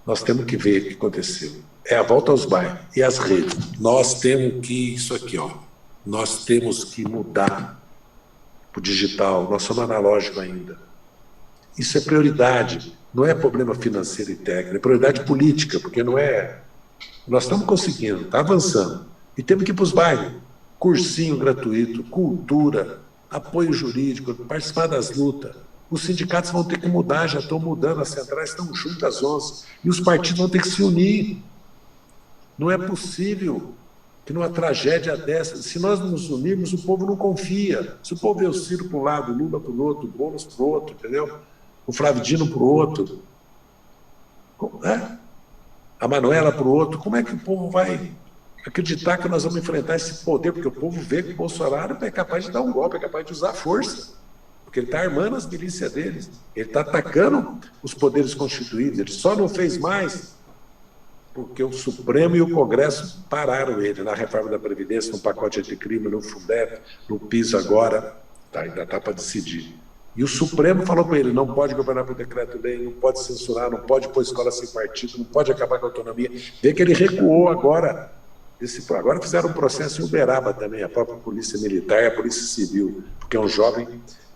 nós temos que ver o que aconteceu. É a volta aos bairros e às redes. Nós temos que, isso aqui, ó, nós temos que mudar, para o digital, nós somos analógicos ainda. Isso é prioridade, não é problema financeiro e técnico, é prioridade política, porque não é... Nós estamos conseguindo, está avançando. E temos que ir para os bairros. Cursinho gratuito, cultura, apoio jurídico, participar das lutas. Os sindicatos vão ter que mudar, já estão mudando, as centrais estão juntas às 11. E os partidos vão ter que se unir. Não é possível que numa tragédia dessa, se nós nos unirmos, o povo não confia. Se o povo vê o Ciro para um lado, o Lula para o outro, o Boulos para o outro, entendeu? O Flávio Dino para o outro, a Manuela para o outro, como é que o povo vai acreditar que nós vamos enfrentar esse poder? Porque o povo vê que o Bolsonaro é capaz de dar um golpe, é capaz de usar força, porque ele está armando as milícias deles, ele está atacando os poderes constituídos, ele só não fez mais porque o Supremo e o Congresso pararam ele na reforma da Previdência, no pacote anticrime, no Fundeb, no PIS agora, ainda está para decidir. E o Supremo falou para ele, não pode governar por decreto-lei, não pode censurar, não pode pôr escola sem partido, não pode acabar com a autonomia. Vê que ele recuou agora. Agora fizeram um processo em Uberaba também, a própria Polícia Militar e a Polícia Civil, porque um jovem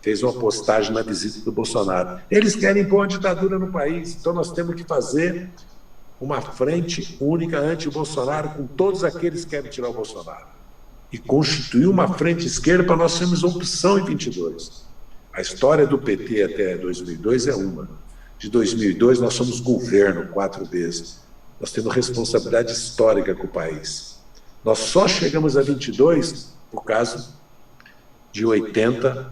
fez uma postagem na visita do Bolsonaro. Eles querem pôr uma ditadura no país, então nós temos que fazer uma frente única anti-Bolsonaro com todos aqueles que querem tirar o Bolsonaro. E constituir uma frente esquerda para nós sermos opção em 22. A história do PT até 2002 é uma. De 2002 nós somos governo 4 vezes. Nós temos responsabilidade histórica com o país. Nós só chegamos a 22 por causa de 80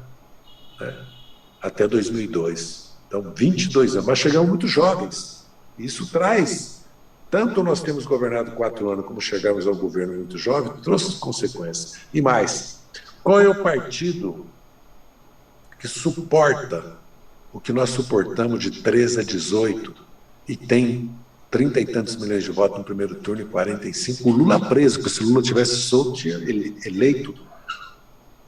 até 2002. Então, 22 anos. Mas chegamos muito jovens. Isso traz... Tanto nós temos governado 4 anos, como chegamos ao governo muito jovem, trouxe consequências. E mais, qual é o partido que suporta o que nós suportamos de 13 a 18 e tem 30 e tantos milhões de votos no primeiro turno e 45? O Lula preso, porque se o Lula tivesse solto, tinha eleito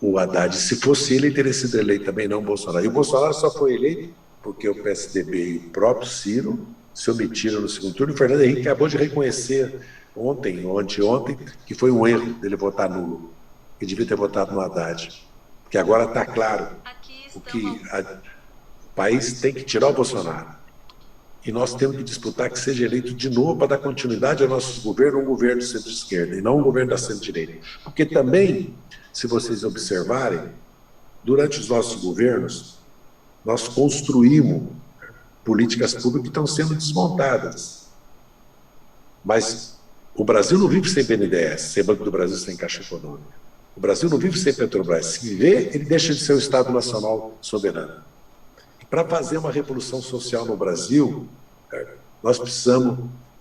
o Haddad. Se fosse ele teria sido eleito também, não o Bolsonaro. E o Bolsonaro só foi eleito porque o PSDB e o próprio Ciro se omitiram no segundo turno. E o Fernando Henrique acabou de reconhecer ontem, ou anteontem, que foi um erro dele votar nulo, que devia ter votado no Haddad. Porque agora está claro o que o país tem que tirar o Bolsonaro. E nós temos que disputar que seja eleito de novo para dar continuidade ao nosso governo, um governo centro-esquerda, e não um governo da centro-direita. Porque também, se vocês observarem, durante os nossos governos, nós construímos políticas públicas que estão sendo desmontadas. Mas o Brasil não vive sem BNDES, sem Banco do Brasil, sem Caixa Econômica. O Brasil não vive sem Petrobras. Se viver, ele deixa de ser um Estado nacional soberano. E para fazer uma revolução social no Brasil, nós precisamos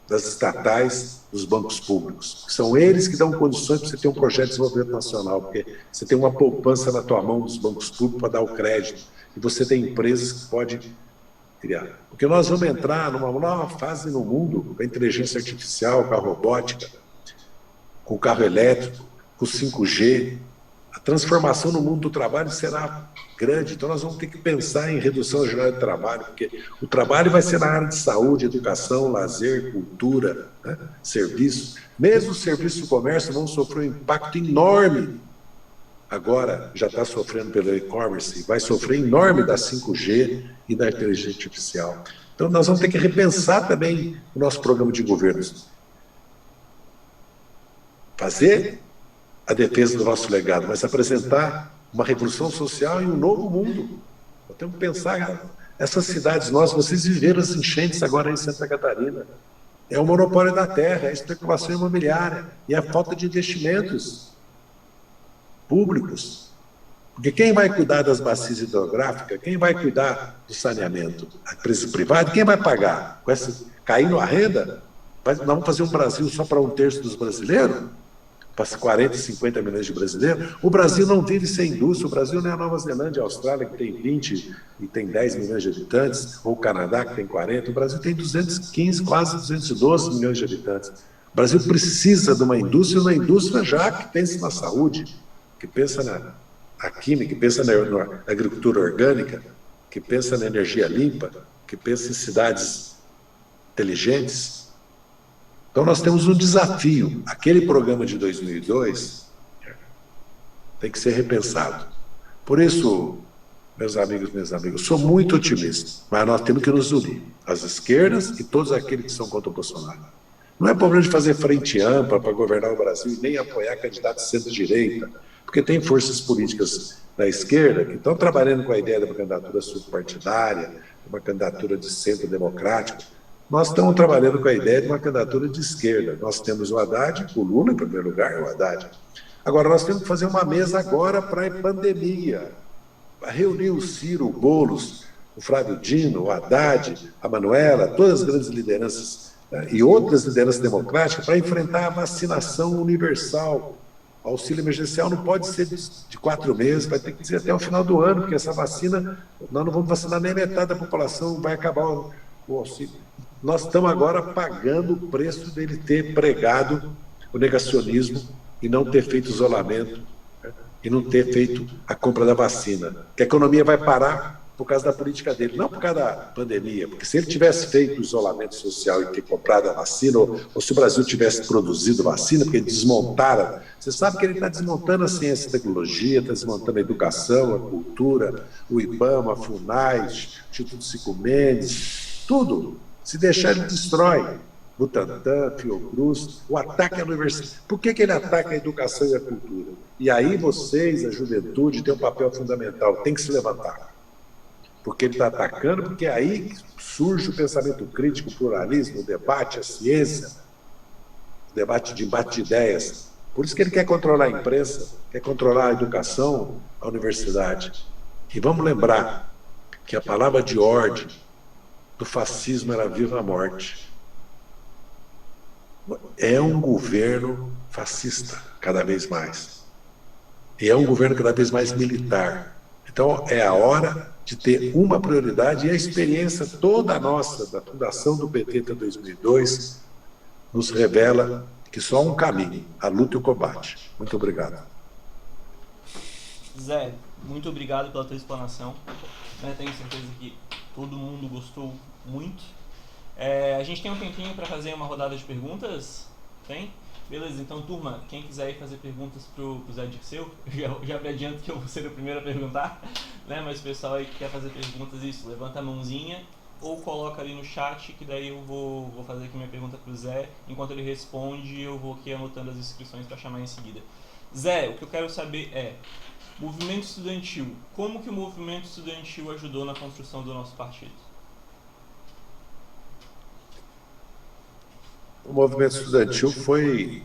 das estatais, dos bancos públicos. São eles que dão condições para você ter um projeto de desenvolvimento nacional, porque você tem uma poupança na tua mão dos bancos públicos para dar o crédito, e você tem empresas que podem criar. Porque nós vamos entrar numa nova fase no mundo, com a inteligência artificial, com a robótica, com o carro elétrico, com o 5G. A transformação no mundo do trabalho será grande, então nós vamos ter que pensar em redução da jornada de trabalho, porque o trabalho vai ser na área de saúde, educação, lazer, cultura, serviço. Mesmo o serviço do comércio vão sofrer um impacto enorme. Agora já está sofrendo pelo e-commerce, vai sofrer enorme da 5G e da inteligência artificial. Então nós vamos ter que repensar também o nosso programa de governos. Fazer a defesa do nosso legado, mas apresentar uma revolução social e um novo mundo. Nós temos que pensar, essas cidades nossas, vocês viveram as enchentes agora em Santa Catarina. É o monopólio da terra, é a especulação imobiliária e a falta de investimentos públicos. Porque quem vai cuidar das bacias hidrográficas, quem vai cuidar do saneamento? A empresa privada, quem vai pagar? Com essa, caindo a renda, nós vamos fazer um Brasil só para 1/3 dos brasileiros? Para 40, 50 milhões de brasileiros? O Brasil não vive sem indústria. O Brasil não é a Nova Zelândia, a Austrália, que tem 20 e tem 10 milhões de habitantes, ou o Canadá, que tem 40. O Brasil tem 215, quase 212 milhões de habitantes. O Brasil precisa de uma indústria já que pensa na saúde, que pensa na química, que pensa na agricultura orgânica, que pensa na energia limpa, que pensa em cidades inteligentes. Então nós temos um desafio. Aquele programa de 2002 tem que ser repensado. Por isso, meus amigos, minhas amigas, sou muito otimista, mas nós temos que nos unir, as esquerdas e todos aqueles que são contra o Bolsonaro. Não é problema de fazer frente ampla para governar o Brasil e nem apoiar candidatos de centro-direita, porque tem forças políticas da esquerda que estão trabalhando com a ideia de uma candidatura subpartidária, uma candidatura de centro democrático. Nós estamos trabalhando com a ideia de uma candidatura de esquerda. Nós temos o Haddad, o Lula em primeiro lugar, o Haddad. Agora, nós temos que fazer uma mesa agora para a pandemia, reunir o Ciro, o Boulos, o Flávio Dino, o Haddad, a Manuela, todas as grandes lideranças e outras lideranças democráticas para enfrentar a vacinação universal. O auxílio emergencial não pode ser de 4 meses, vai ter que ser até o final do ano, porque essa vacina, nós não vamos vacinar nem metade da população, vai acabar o auxílio. Nós estamos agora pagando o preço dele ter pregado o negacionismo e não ter feito isolamento, e não ter feito a compra da vacina. Que a economia vai parar por causa da política dele, não por causa da pandemia, porque se ele tivesse feito o isolamento social e ter comprado a vacina, ou se o Brasil tivesse produzido vacina, porque desmontaram, você sabe que ele está desmontando a ciência e tecnologia, está desmontando a educação, a cultura, o IBAMA, a FUNAI, o Instituto Cico Mendes, tudo. Se deixar, ele destrói. Butantan, Fiocruz, o ataque à universidade. Por que ele ataca a educação e a cultura? E aí vocês, a juventude, têm um papel fundamental, tem que se levantar. Porque ele está atacando, porque é aí surge o pensamento crítico, o pluralismo, o debate, a ciência, o debate de ideias. Por isso que ele quer controlar a imprensa, quer controlar a educação, a universidade. E vamos lembrar que a palavra de ordem do fascismo era viva a morte. É um governo fascista, cada vez mais. E é um governo cada vez mais militar. Então, é a hora de ter uma prioridade, e a experiência toda nossa, da fundação do PT até 2002, nos revela que só há um caminho, a luta e o combate. Muito obrigado. Zé, muito obrigado pela tua explanação. Tenho certeza que todo mundo gostou muito. A gente tem um tempinho para fazer uma rodada de perguntas? Tem? Beleza, então turma, quem quiser ir fazer perguntas pro Zé Dirceu, já me adianto que eu vou ser o primeiro a perguntar, né? Mas o pessoal aí que quer fazer perguntas, isso, levanta a mãozinha ou coloca ali no chat, que daí eu vou fazer aqui minha pergunta pro Zé. Enquanto ele responde, eu vou aqui anotando as inscrições para chamar em seguida. Zé, o que eu quero saber é, movimento estudantil, como que o movimento estudantil ajudou na construção do nosso partido? O movimento estudantil foi...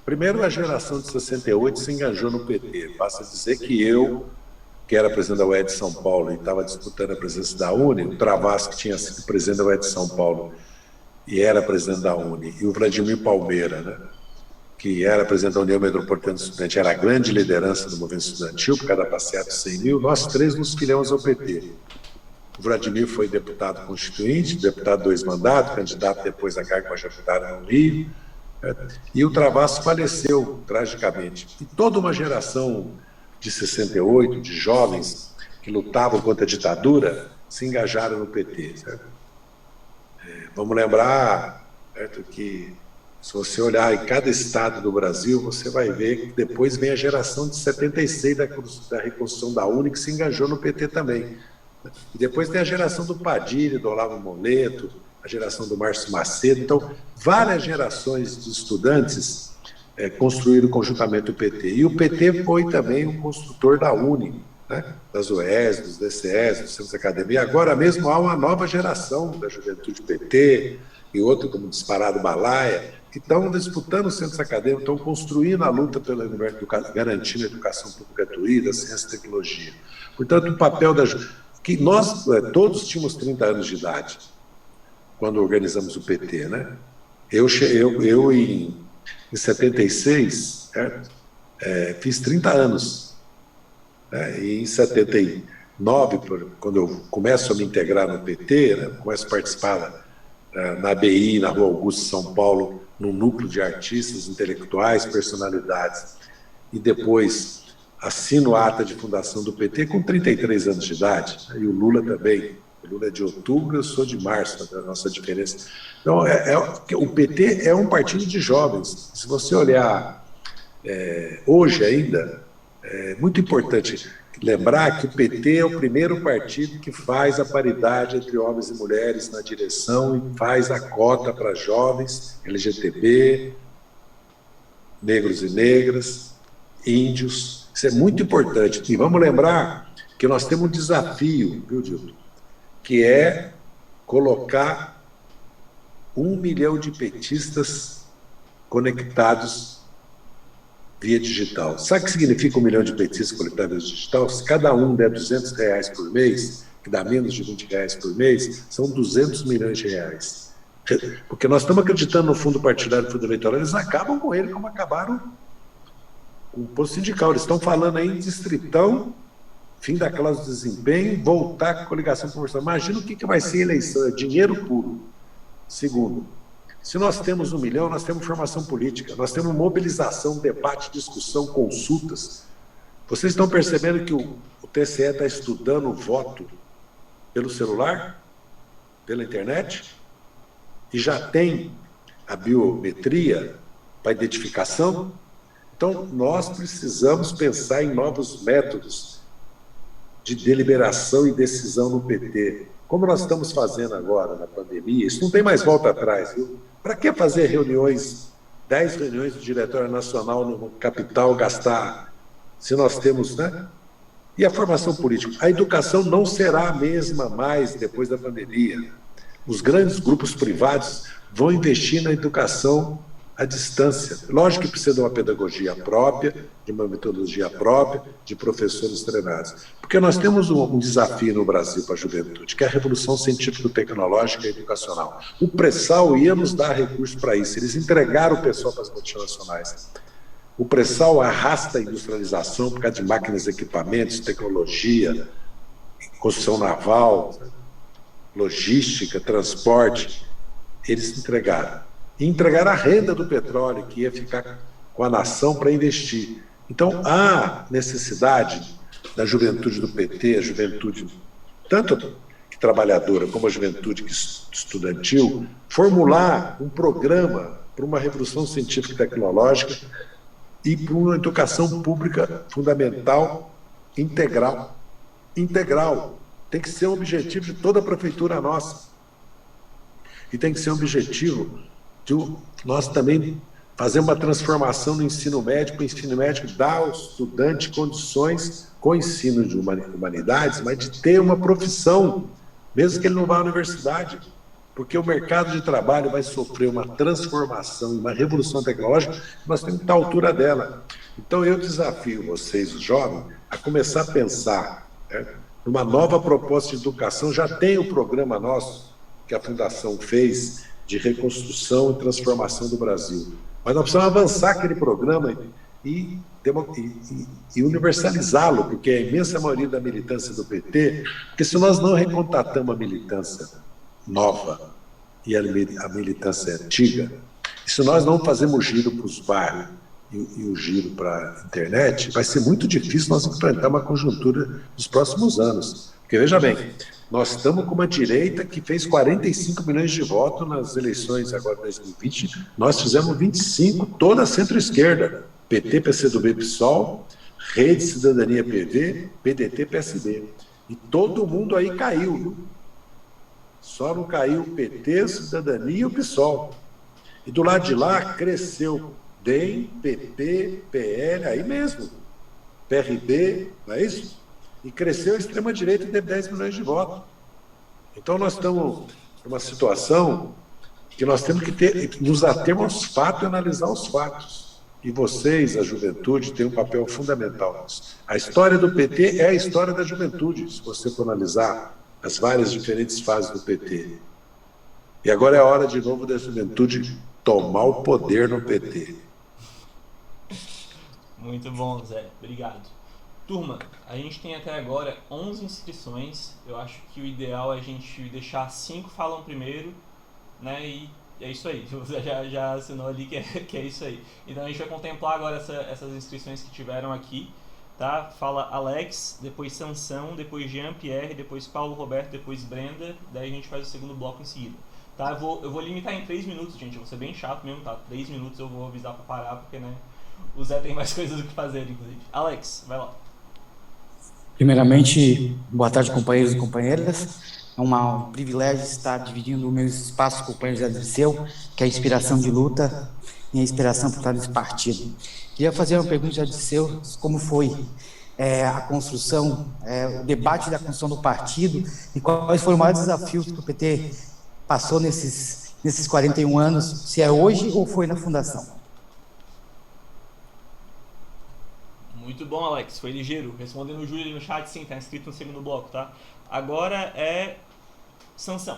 Primeiro, a geração de 68 se engajou no PT. Basta dizer que eu, que era presidente da UED de São Paulo e estava disputando a presidência da UNE, o Travassos, que tinha sido presidente da UED de São Paulo e era presidente da UNE, e o Vladimir Palmeira, né, que era presidente da União Metropolitana Estudante, era a grande liderança do movimento estudantil, por causa da passeata de 100 mil, nós três nos filiamos ao PT. O Vladimir foi deputado constituinte, deputado 2 mandatos, candidato depois a cargo majoritário no Rio, e o Travassos faleceu tragicamente. E toda uma geração de 68, de jovens que lutavam contra a ditadura, se engajaram no PT. Certo? Vamos lembrar, certo, que se você olhar em cada estado do Brasil, você vai ver que depois vem a geração de 76 da reconstrução da UNE, que se engajou no PT também. E depois tem a geração do Padilha, do Olavo Moleto, a geração do Márcio Macedo. Então, várias gerações de estudantes construíram conjuntamente o PT. E o PT foi também um construtor da UNE, né? Das UES, dos DCS, dos centros de academia. Agora mesmo há uma nova geração da juventude PT e outra como Disparado Balaia, que estão disputando os centros acadêmicos, estão construindo a luta pela garantindo a educação pública gratuita, ciência e tecnologia. Portanto, o papel da... que nós todos tínhamos 30 anos de idade quando organizamos o PT, né? Eu em 76, certo? Fiz 30 anos. E em 79, quando eu começo a me integrar no PT, né? Começo a participar na ABI, na Rua Augusta, São Paulo, num núcleo de artistas, intelectuais, personalidades, e depois assino a ata de fundação do PT com 33 anos de idade, e o Lula também. O Lula é de outubro, eu sou de março, a nossa diferença. Então, o PT é um partido de jovens. Se você olhar hoje ainda, É muito importante lembrar que o PT é o primeiro partido que faz a paridade entre homens e mulheres na direção e faz a cota para jovens, LGTB, negros e negras, índios. Isso é muito importante. E vamos lembrar que nós temos um desafio, viu, Dilton, que é colocar 1 milhão de petistas conectados via digital. Sabe o que significa 1 milhão de petistas conectados via digital? Se cada um der R$200 por mês, que dá menos de R$20 por mês, são 200 milhões de reais. Porque nós estamos acreditando no fundo partidário e fundo eleitoral, eles acabam com ele como acabaram com o posto sindical. Eles estão falando aí em distritão, fim da cláusula de desempenho, voltar com a coligação conversando. Imagina o que vai ser a eleição, é dinheiro puro. Segundo, se nós temos 1 milhão, nós temos formação política, nós temos mobilização, debate, discussão, consultas. Vocês estão percebendo que o TSE está estudando o voto pelo celular, pela internet, e já tem a biometria para identificação? Então, nós precisamos pensar em novos métodos de deliberação e decisão no PT. Como nós estamos fazendo agora na pandemia, isso não tem mais volta atrás, viu? Para que fazer reuniões, 10 reuniões do Diretório Nacional no capital, gastar, se nós temos, né? E a formação política? A educação não será a mesma mais depois da pandemia. Os grandes grupos privados vão investir na educação à distância. Lógico que precisa de uma pedagogia própria, de uma metodologia própria, de professores treinados. Porque nós temos um desafio no Brasil para a juventude, que é a revolução científico-tecnológica e educacional. O pré-sal ia nos dar recursos para isso. Eles entregaram o pessoal para as multinacionais. O pré-sal arrasta a industrialização por causa de máquinas, equipamentos, tecnologia, construção naval, logística, transporte. Eles entregaram. E entregaram a renda do petróleo, que ia ficar com a nação para investir. Então, há necessidade da juventude do PT, a juventude, tanto trabalhadora como a juventude estudantil, formular um programa para uma revolução científica e tecnológica e para uma educação pública fundamental, integral. Integral. Tem que ser um objetivo de toda a prefeitura nossa. E tem que ser um objetivo de nós também fazer uma transformação no ensino médio, para o ensino médio dar ao estudante condições com ensino de humanidades, mas de ter uma profissão, mesmo que ele não vá à universidade, porque o mercado de trabalho vai sofrer uma transformação, uma revolução tecnológica, nós temos que estar à altura dela. Então eu desafio vocês, os jovens, a começar a pensar, né, numa nova proposta de educação. Já tem o programa nosso, que a Fundação fez, de reconstrução e transformação do Brasil. Mas nós precisamos avançar aquele programa e universalizá-lo, porque a imensa maioria da militância do PT, porque se nós não recontatamos a militância nova e a militância antiga, e se nós não fazemos giro para os bairros e o giro para a internet, vai ser muito difícil nós enfrentar uma conjuntura nos próximos anos. Porque, veja bem, nós estamos com uma direita que fez 45 milhões de votos nas eleições agora de 2020, nós fizemos 25, toda a centro-esquerda, PT, PCdoB, PSOL, Rede Cidadania PV, PDT, PSB. E todo mundo aí caiu, viu? Só não caiu o PT, Cidadania e o PSOL. E do lado de lá cresceu DEM, PP, PL, aí mesmo, PRB, não é isso? E cresceu a extrema-direita e teve 10 milhões de votos. Então nós estamos numa situação que nós temos que nos atermos aos fatos e analisar os fatos. E vocês, a juventude, têm um papel fundamental nisso. A história do PT é a história da juventude, se você for analisar as várias diferentes fases do PT. E agora é a hora de novo da juventude tomar o poder no PT. Muito bom, Zé. Obrigado. Turma, a gente tem até agora 11 inscrições. Eu acho que o ideal é a gente deixar 5 falam primeiro, né? E é isso aí. Você já assinou ali que é isso aí. Então a gente vai contemplar agora essas inscrições que tiveram aqui, tá? Fala Alex, depois Sansão, depois Jean-Pierre, depois Paulo Roberto, depois Brenda. Daí a gente faz o segundo bloco em seguida. Tá? Eu vou limitar em 3 minutos, gente. Eu vou ser bem chato mesmo, tá? 3 minutos eu vou avisar pra parar, porque, né? O Zé tem mais coisas do que fazer, inclusive. Alex, vai lá. Primeiramente, boa tarde, companheiros e companheiras. É um privilégio estar dividindo o meu espaço com o companheiro Zé Dirceu, que é a inspiração de luta e a inspiração por estar nesse partido. Queria fazer uma pergunta, Zé Dirceu, como foi a construção, o debate da construção do partido e quais foram os maiores desafios que o PT passou nesses 41 anos, se é hoje ou foi na fundação? Muito bom, Alex. Foi ligeiro. Respondendo o Júlio no chat, sim, tá inscrito no segundo bloco, tá? Agora é Sansão.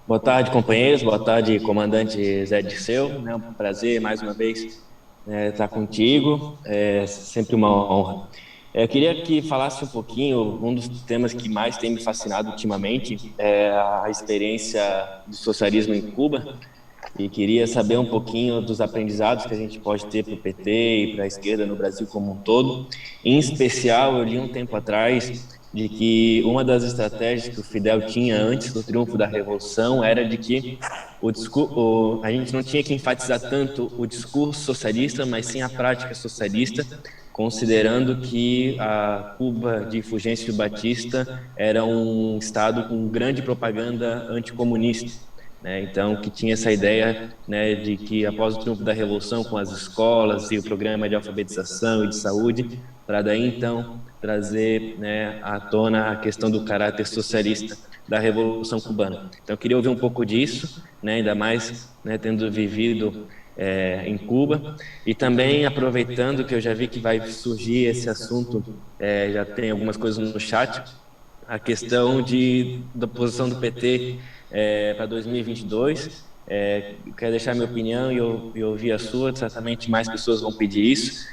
Boa tarde, companheiros. Boa tarde, comandante Zé Dirceu. É um prazer, mais uma vez, estar contigo. É sempre uma honra. Eu queria que falasse um pouquinho, um dos temas que mais tem me fascinado ultimamente é a experiência do socialismo em Cuba. E queria saber um pouquinho dos aprendizados que a gente pode ter para o PT e para a esquerda no Brasil como um todo. Em especial, eu li um tempo atrás de que uma das estratégias que o Fidel tinha antes do triunfo da Revolução era de que a gente não tinha que enfatizar tanto o discurso socialista, mas sim a prática socialista, considerando que a Cuba de Fulgêncio Batista era um estado com grande propaganda anticomunista. Então, que tinha essa ideia de que após o triunfo da Revolução, com as escolas e o programa de alfabetização e de saúde, para daí então trazer à tona a questão do caráter socialista da Revolução Cubana. Então, eu queria ouvir um pouco disso, ainda mais tendo vivido em Cuba, e também aproveitando que eu já vi que vai surgir esse assunto, já tem algumas coisas no chat, a questão da posição do PT para 2022. Quero deixar minha opinião e ouvir a sua. Certamente mais pessoas vão pedir isso,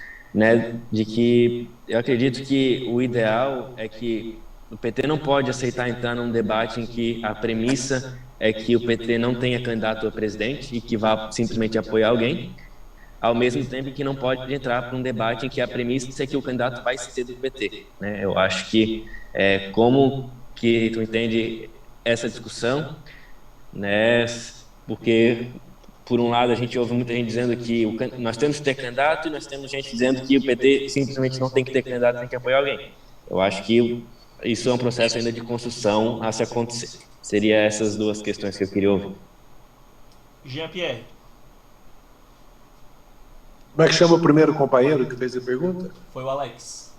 de que eu acredito que o ideal é que o PT não pode aceitar entrar num debate em que a premissa é que o PT não tenha candidato a presidente e que vá simplesmente apoiar alguém, ao mesmo tempo que não pode entrar para um debate em que a premissa é que o candidato vai ser do PT. Eu acho que como que tu entende essa discussão, porque por um lado a gente ouve muita gente dizendo que nós temos que ter candidato e nós temos gente dizendo que o PT simplesmente não tem que ter candidato, tem que apoiar alguém. Eu acho que isso é um processo ainda de construção a se acontecer. Seria essas duas questões que eu queria ouvir. Jean-Pierre. Como é que chama o primeiro companheiro que fez a pergunta? Foi o Alex.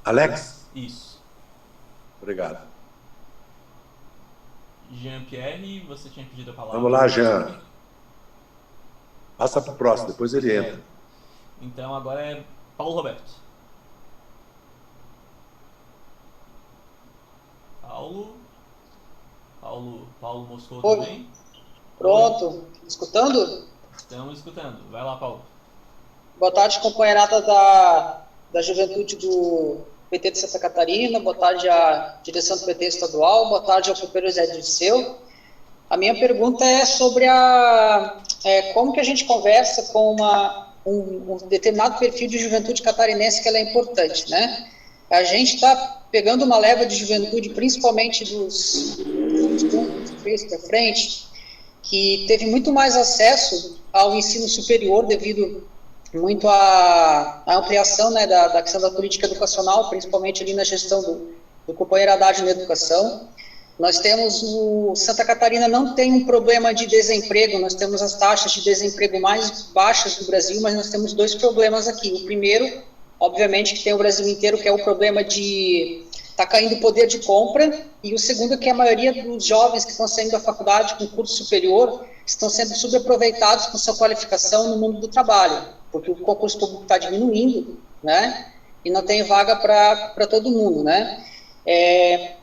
Alex? Isso. Obrigado. Jean-Pierre, você tinha pedido a palavra. Vamos lá, Jean. Passa para o próximo, depois ele entra. Então agora é Paulo Roberto. Paulo Moscou também. Pronto. Escutando? Estamos escutando. Vai lá, Paulo. Boa tarde, companheirada da juventude do PT de Santa Catarina. Boa tarde à direção do PT estadual. Boa tarde ao companheiro Zé Dirceu. A minha pergunta é sobre como que a gente conversa com um determinado perfil de juventude catarinense que ela é importante, A gente está pegando uma leva de juventude, principalmente dos três para frente, que teve muito mais acesso ao ensino superior devido muito à ampliação da questão da política educacional, principalmente ali na gestão do companheiro Haddad na educação. Nós temos, Santa Catarina não tem um problema de desemprego, nós temos as taxas de desemprego mais baixas do Brasil, mas nós temos dois problemas aqui. O primeiro, obviamente, que tem o Brasil inteiro, que é o problema de está caindo o poder de compra, e o segundo é que a maioria dos jovens que estão saindo da faculdade com curso superior estão sendo subaproveitados com sua qualificação no mundo do trabalho, porque o concurso público está diminuindo, e não tem vaga para todo mundo,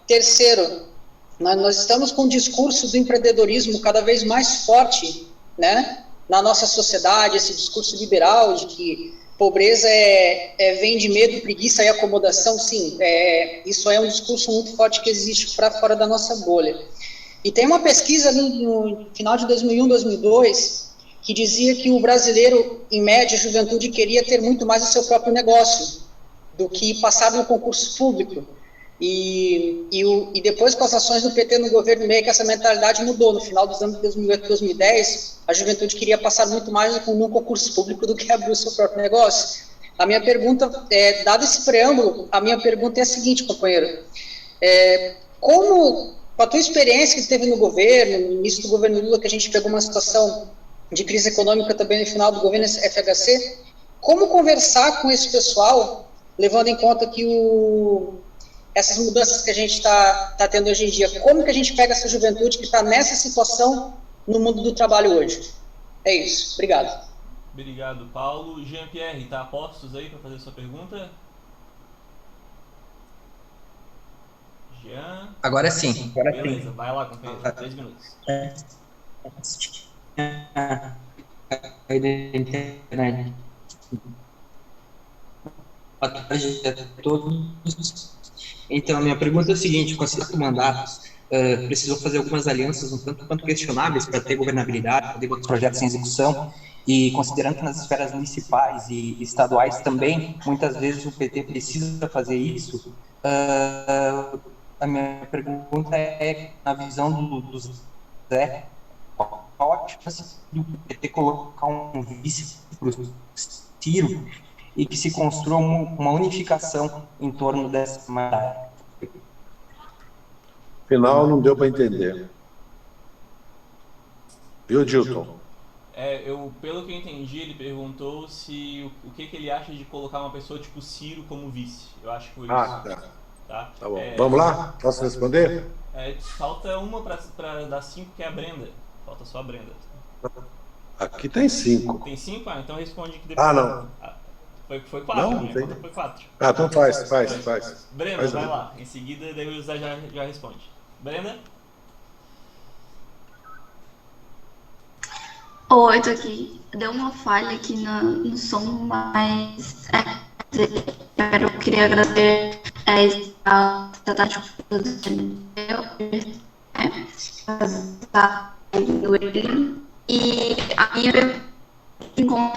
Terceiro, nós estamos com um discurso do empreendedorismo cada vez mais forte, na nossa sociedade, esse discurso liberal de que pobreza vem de medo, preguiça e acomodação. Sim, isso é um discurso muito forte que existe para fora da nossa bolha. E tem uma pesquisa ali no final de 2001, 2002, que dizia que o brasileiro, em média, a juventude queria ter muito mais o seu próprio negócio do que passar no concurso público. E depois, com as ações do PT no governo, meio que essa mentalidade mudou. No final dos anos de 2008 e 2010, a juventude queria passar muito mais num concurso público do que abrir o seu próprio negócio. A minha pergunta, dado esse preâmbulo, a minha pergunta é a seguinte, companheiro. Com a tua experiência que teve no governo, no início do governo Lula, que a gente pegou uma situação de crise econômica também no final do governo FHC, como conversar com esse pessoal, levando em conta que essas mudanças que a gente está tendo hoje em dia, como que a gente pega essa juventude que está nessa situação no mundo do trabalho hoje? É isso. Obrigado. Obrigado, Paulo. Jean-Pierre, tá a postos aí para fazer sua pergunta? Jean? Agora sim. Beleza, vai lá, companheiro. 3 minutos. Boa tarde a todos. Então, a minha pergunta é a seguinte: com o mandato, precisou fazer algumas alianças um tanto quanto questionáveis para ter governabilidade, poder botar projetos em execução, e considerando que nas esferas municipais e estaduais também, muitas vezes o PT precisa fazer isso, a minha pergunta é, na visão do Zé, qual a chance do PT colocar um vice para o Ciro e que se construa uma unificação em torno dessa matéria? Final não deu para entender. Viu, Dilton? Pelo que eu entendi, ele perguntou se o que ele acha de colocar uma pessoa tipo Ciro como vice. Eu acho que foi isso. Tá bom. Vamos lá? Posso responder? Falta uma para dar 5, que é a Brenda. Falta só a Brenda. Aqui tem 5. Tem 5? Então responde que depois. Não. Foi 4, não, né? Foi 4. Então faz. Brenda, vai lá. Em seguida, daí o José já responde. Brenda? Oi, tô aqui. Deu uma falha aqui no som, mas eu queria agradecer a Tati por e a minha pergunta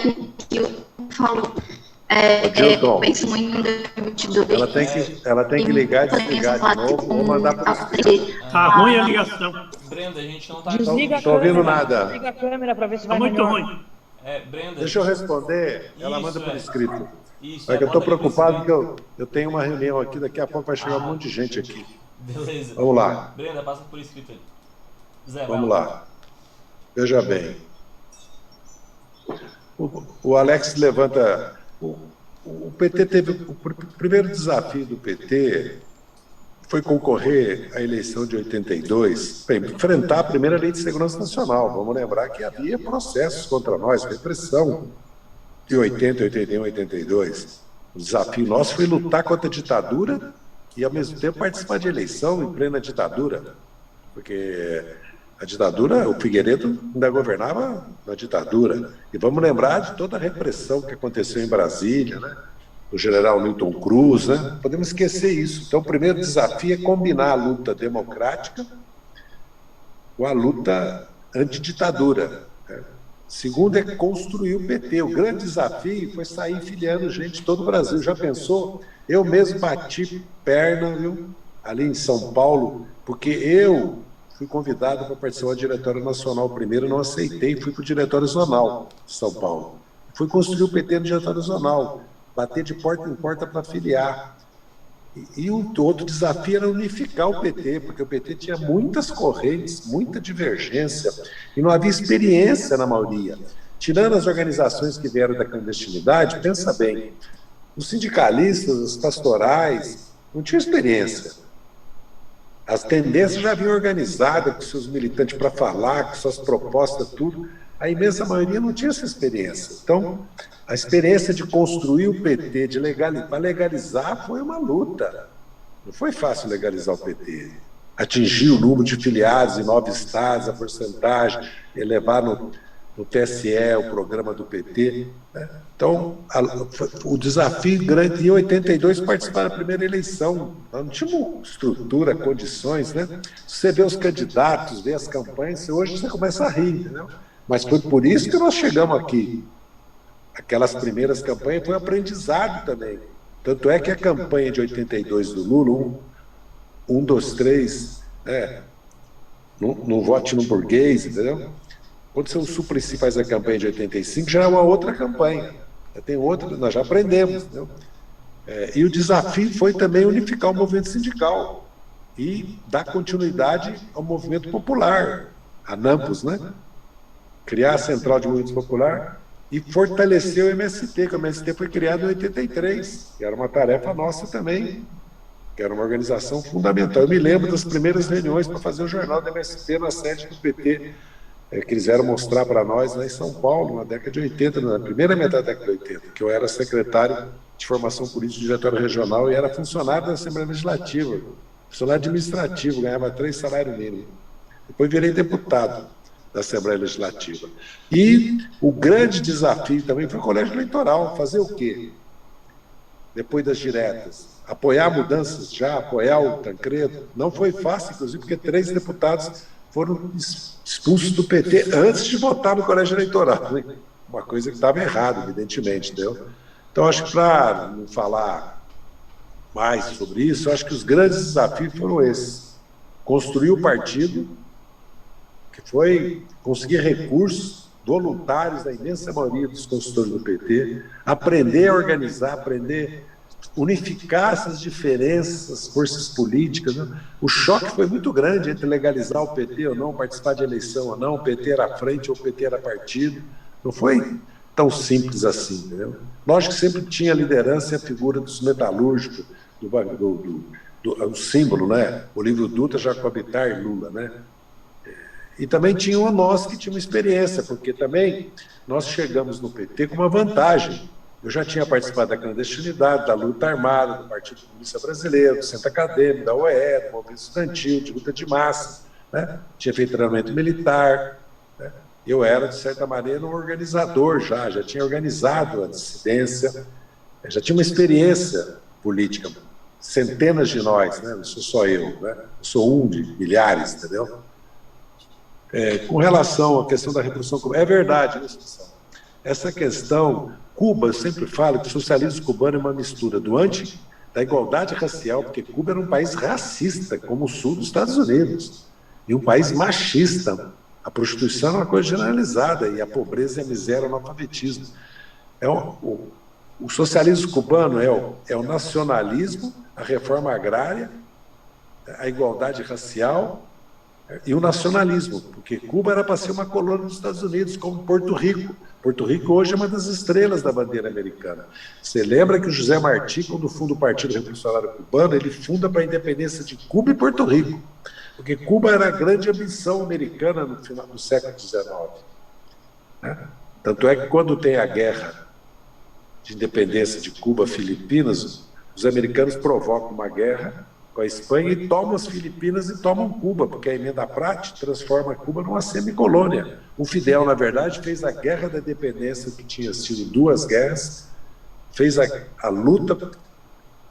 com o que eu falou. Eu penso muito em 2022. Ela tem que ligar e desligar de novo ou mandar para o Tá ruim a ligação. Brenda, a gente não tá... Desliga Estou ouvindo nada. Desliga a câmera para ver se Tá vai muito melhor. ruim. Brenda... Deixa eu responder. Ela Isso, manda por escrito. Isso, É que eu estou manda por preocupado escrito. porque eu tenho uma reunião aqui, daqui a pouco vai chegar um monte de gente aqui. Beleza. Vamos lá. Brenda, passa por escrito aí. Zé, Vamos lá. Veja bem. O Alex levanta... O PT teve... O primeiro desafio do PT foi concorrer à eleição de 82, para enfrentar a primeira Lei de Segurança Nacional. Vamos lembrar que havia processos contra nós, repressão de 80, 81, 82. O desafio nosso foi lutar contra a ditadura e, ao mesmo tempo, participar de eleição em plena ditadura. Porque a ditadura, o Figueiredo ainda governava na ditadura. E vamos lembrar de toda a repressão que aconteceu em Brasília, né? O general Milton Cruz, né? Podemos esquecer isso. Então, o primeiro desafio é combinar a luta democrática com a luta antiditadura. Né? Segundo é construir o PT. O grande desafio foi sair filiando gente de todo o Brasil. Já pensou? Eu mesmo bati perna, viu? Ali em São Paulo, porque eu fui convidado para participar do Diretório Nacional primeiro, não aceitei, fui para o Diretório Zonal de São Paulo. Fui construir o PT no Diretório Zonal, bater de porta em porta para filiar. E o outro desafio era unificar o PT, porque o PT tinha muitas correntes, muita divergência, e não havia experiência na maioria. Tirando as organizações que vieram da clandestinidade, pensa bem, os sindicalistas, os pastorais, não tinham experiência. As tendências já haviam organizado com seus militantes para falar, com suas propostas, tudo. A imensa maioria não tinha essa experiência. Então, a experiência de construir o PT, para legalizar, foi uma luta. Não foi fácil legalizar o PT. Atingir o número de filiados em 9 estados, a porcentagem, elevar no TSE o programa do PT. Né? Então, o desafio grande, em 82, participar da primeira eleição. Nós não tínhamos estrutura, condições, né? Você vê os candidatos, vê as campanhas, hoje você começa a rir, entendeu? Mas foi por isso que nós chegamos aqui. Aquelas primeiras campanhas foi um aprendizado também. Tanto é que a campanha de 82 do Lula, 1, 2, 3, não vote no burguês, entendeu? Quando o Suplicy faz a campanha de 85, já é uma outra campanha. Tem outra, nós já aprendemos, entendeu? E o desafio foi também unificar o movimento sindical e dar continuidade ao movimento popular, a NAMPOS, né? Criar a Central de Movimentos Popular e fortalecer o MST, que o MST foi criado em 83, que era uma tarefa nossa também, que era uma organização fundamental. Eu me lembro das primeiras reuniões para fazer o jornal do MST na sede do PT, que quiseram mostrar para nós lá em São Paulo, na década de 80, na primeira metade da década de 80, que eu era secretário de formação política do diretório regional e era funcionário da Assembleia Legislativa, funcionário administrativo, ganhava 3 salários mínimos. Depois virei deputado da Assembleia Legislativa. E o grande desafio também foi o colégio eleitoral. Fazer o quê? Depois das diretas. Apoiar mudanças já, apoiar o Tancredo. Não foi fácil, inclusive, porque 3 deputados foram expulsos do PT antes de votar no colégio eleitoral. Né? Uma coisa que estava errada, evidentemente. Entendeu? Então, acho que para não falar mais sobre isso, acho que os grandes desafios foram esses. Construir o partido, que foi conseguir recursos voluntários da imensa maioria dos consultores do PT, aprender a organizar, aprender a unificar essas diferenças, forças políticas. Né? O choque foi muito grande entre legalizar o PT ou não, participar de eleição ou não, o PT era frente ou o PT era partido. Não foi tão simples assim, entendeu? Lógico que sempre tinha a liderança e a figura dos metalúrgicos, do símbolo, né? Olívio Dutra, Jacob Bittar e Lula, né? E também tinha nós que tínhamos experiência, porque também nós chegamos no PT com uma vantagem. Eu já tinha participado da clandestinidade, da luta armada, do Partido Comunista Brasileiro, do Centro Acadêmico, da UE, do movimento estudantil, de luta de massa, né? Tinha feito treinamento militar, né? Eu era, de certa maneira, um organizador já tinha organizado a dissidência, já tinha uma experiência política, centenas de nós, né? Não sou só eu, né? Eu sou um de milhares, entendeu? Com relação à questão da Revolução Cubana, é verdade, né, essa questão, Cuba, eu sempre falo que o socialismo cubano é uma mistura da igualdade racial, porque Cuba era um país racista, como o sul dos Estados Unidos, e um país machista. A prostituição é uma coisa generalizada, e a pobreza e a miséria, o analfabetismo. O socialismo cubano é o nacionalismo, a reforma agrária, a igualdade racial e o nacionalismo, porque Cuba era para ser uma colônia dos Estados Unidos, como Porto Rico. Porto Rico hoje é uma das estrelas da bandeira americana. Você lembra que o José Martí, quando funda o Partido Revolucionário Cubano, ele funda para a independência de Cuba e Porto Rico, porque Cuba era a grande ambição americana no final do século XIX. Né? Tanto é que quando tem a guerra de independência de Cuba, Filipinas, os americanos provocam uma guerra com a Espanha e tomam as Filipinas e tomam Cuba, porque a emenda Pratt transforma Cuba numa semicolônia. O Fidel, na verdade, fez a guerra da independência, que tinha sido 2 guerras, fez a luta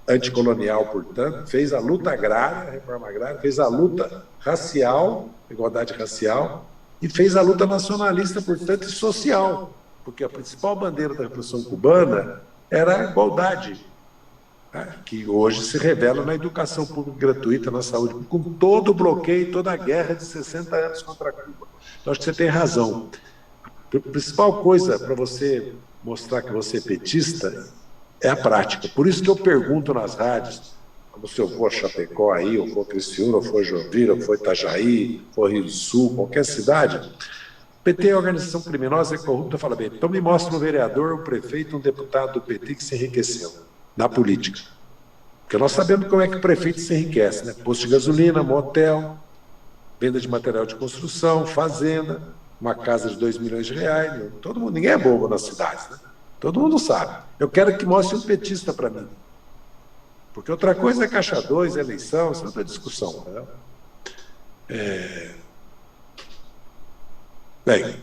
anticolonial, portanto, fez a luta agrária, a reforma agrária, fez a luta racial, igualdade racial, e fez a luta nacionalista, portanto, e social, porque a principal bandeira da Revolução Cubana era a igualdade, que hoje se revela na educação pública gratuita, na saúde, com todo o bloqueio, toda a guerra de 60 anos contra Cuba. Então, acho que você tem razão. A principal coisa para você mostrar que você é petista é a prática. Por isso que eu pergunto nas rádios, como se eu for Chapecó aí, ou for Criciúma, ou for Joinville, ou for Itajaí, ou for Rio do Sul, qualquer cidade, PT é organização criminosa e corrupta, fala bem, então me mostra um vereador, um prefeito, um deputado do PT que se enriqueceu na política. Porque nós sabemos como é que o prefeito se enriquece, né? Posto de gasolina, motel, venda de material de construção, fazenda, uma casa de 2 milhões de reais. Todo mundo, ninguém é bobo nas cidades, né? Todo mundo sabe. Eu quero que mostre um petista para mim. Porque outra coisa é caixa 2, eleição, isso é outra discussão. Né? Bem,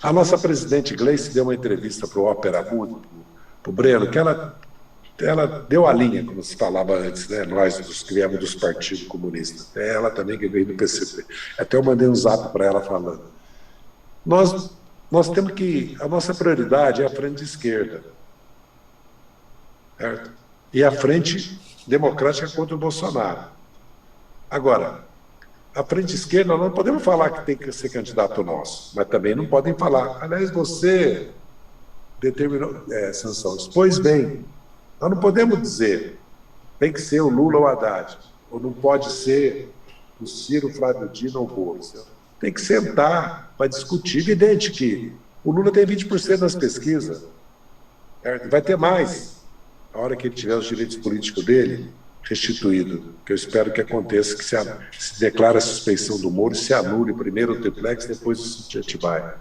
a nossa presidente Gleice deu uma entrevista para o Ópera Mundi, para o Breno, que ela deu a linha, como se falava antes, né? Nós que viemos dos partidos comunistas. Ela também que veio do PCP. Até eu mandei um zap para ela falando. Nós temos que... A nossa prioridade é a frente de esquerda. Certo? e a Frente Democrática contra o Bolsonaro. Agora, a frente esquerda, nós não podemos falar que tem que ser candidato nosso, mas também não podem falar. Aliás, você determinou, Sansão, pois bem, nós não podemos dizer tem que ser o Lula ou o Haddad, ou não pode ser o Ciro, Flávio Dino ou o Boulos. Tem que sentar para discutir. Evidente que o Lula tem 20% das pesquisas, vai ter mais a hora que ele tiver os direitos políticos dele restituído, que eu espero que aconteça, que se declare a suspeição do Moro e se anule primeiro o triplex, depois o sítio de Atibaia.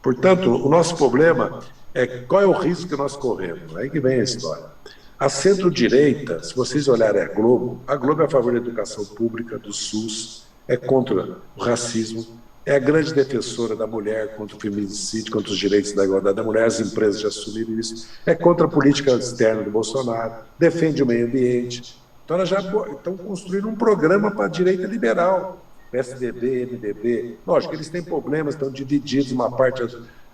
Portanto, o nosso problema é qual é o risco que nós corremos. Aí que vem a história. A centro-direita, se vocês olharem a Globo é a favor da educação pública, do SUS, é contra o racismo, é a grande defensora da mulher contra o feminicídio, contra os direitos da igualdade da mulher, as empresas já assumiram isso, é contra a política externa do Bolsonaro, defende o meio ambiente. Então, elas já estão construindo um programa para a direita liberal, PSDB, MDB. Lógico que eles têm problemas, estão divididos, uma parte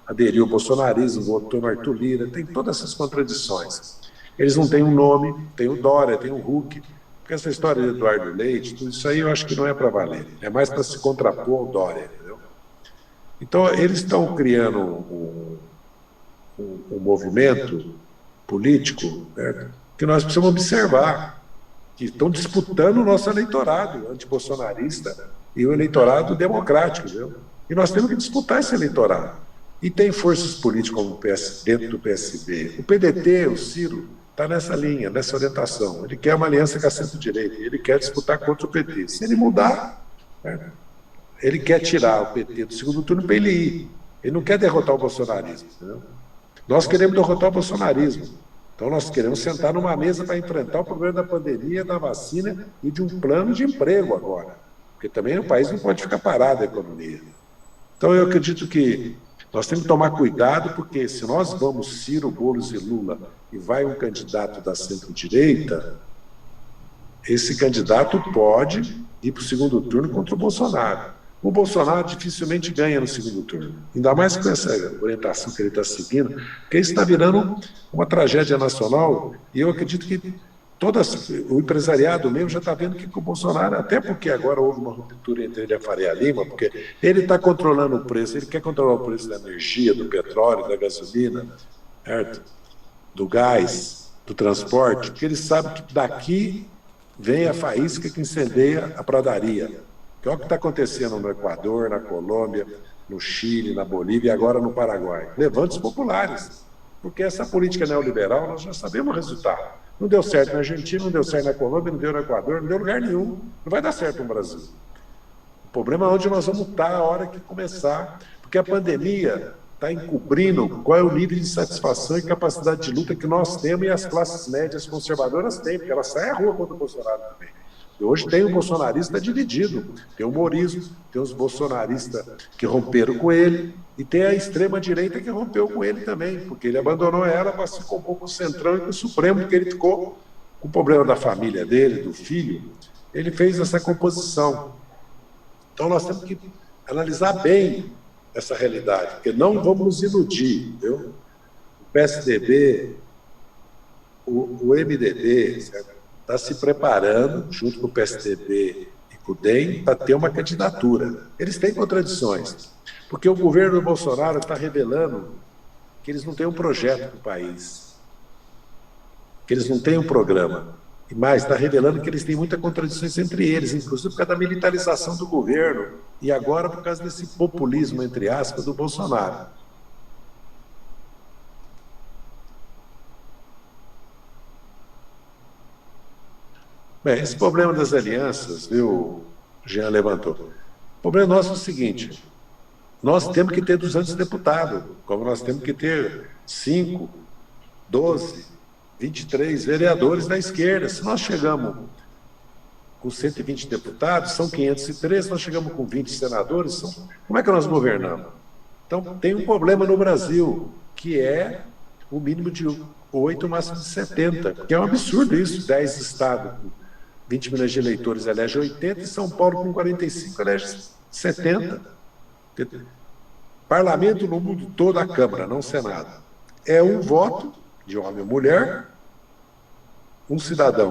aderiu ao bolsonarismo, votou no Arthur Lira, tem todas essas contradições. Eles não têm um nome, tem o Dória, tem o Huck, porque essa história de Eduardo Leite, tudo isso aí eu acho que não é para valer, é mais para se contrapor ao Dória. Então, eles estão criando um movimento político, né, que nós precisamos observar, que estão disputando o nosso eleitorado antibolsonarista e o eleitorado democrático. Viu? E nós temos que disputar esse eleitorado. E tem forças políticas como dentro do PSB. O PDT, o Ciro, está nessa linha, nessa orientação. Ele quer uma aliança com a centro-direita, ele quer disputar contra o PT. Se ele mudar... né, ele quer tirar o PT do segundo turno para ele ir. Ele não quer derrotar o bolsonarismo. Entendeu? Nós queremos derrotar o bolsonarismo. Então, nós queremos sentar numa mesa para enfrentar o problema da pandemia, da vacina e de um plano de emprego agora. Porque também o país não pode ficar parado, a economia. Então, eu acredito que nós temos que tomar cuidado, porque se nós vamos Ciro, Boulos e Lula e vai um candidato da centro-direita, esse candidato pode ir para o segundo turno contra o Bolsonaro. O Bolsonaro dificilmente ganha no segundo turno, ainda mais com essa orientação que ele está seguindo, porque isso está virando uma tragédia nacional, e eu acredito que o empresariado mesmo já está vendo que com o Bolsonaro, até porque agora houve uma ruptura entre ele e a Faria Lima, porque ele está controlando o preço, ele quer controlar o preço da energia, do petróleo, da gasolina, certo? Do gás, do transporte, porque ele sabe que daqui vem a faísca que incendeia a pradaria. Que é o que está acontecendo no Equador, na Colômbia, no Chile, na Bolívia e agora no Paraguai. Levantes populares. Porque essa política neoliberal, nós já sabemos o resultado. Não deu certo na Argentina, não deu certo na Colômbia, não deu no Equador, não deu em lugar nenhum. Não vai dar certo no Brasil. O problema é onde nós vamos estar a hora que começar. Porque a pandemia está encobrindo qual é o nível de satisfação e capacidade de luta que nós temos e as classes médias conservadoras têm, porque elas saem à rua contra o Bolsonaro também. E hoje tem o bolsonarista dividido, tem o humorismo, tem os bolsonaristas que romperam com ele, e tem a extrema-direita que rompeu com ele também, porque ele abandonou ela para se compor com o Centrão e com o Supremo, porque ele ficou com o problema da família dele, do filho, ele fez essa composição. Então nós temos que analisar bem essa realidade, porque não vamos nos iludir, viu? O PSDB, o MDB, certo? Está se preparando, junto com o PSDB e com o DEM, para ter uma candidatura. Eles têm contradições, porque o governo do Bolsonaro está revelando que eles não têm um projeto para o país, que eles não têm um programa. E mais, está revelando que eles têm muitas contradições entre eles, inclusive por causa da militarização do governo e agora por causa desse populismo, entre aspas, do Bolsonaro. Bem, esse problema das alianças, viu, o Jean levantou. O problema nosso é o seguinte, nós temos que ter 200 deputados, como nós temos que ter 5, 12, 23 vereadores da esquerda. Se nós chegamos com 120 deputados, são 513, nós chegamos com 20 senadores, como é que nós governamos? Então, tem um problema no Brasil, que é o mínimo de 8, o máximo de 70, que é um absurdo isso, 10 estados 20 milhões de eleitores elege 80 e São Paulo com 45 elege 70. Parlamento no mundo todo, a Câmara, não o Senado. É um voto de homem ou mulher um cidadão,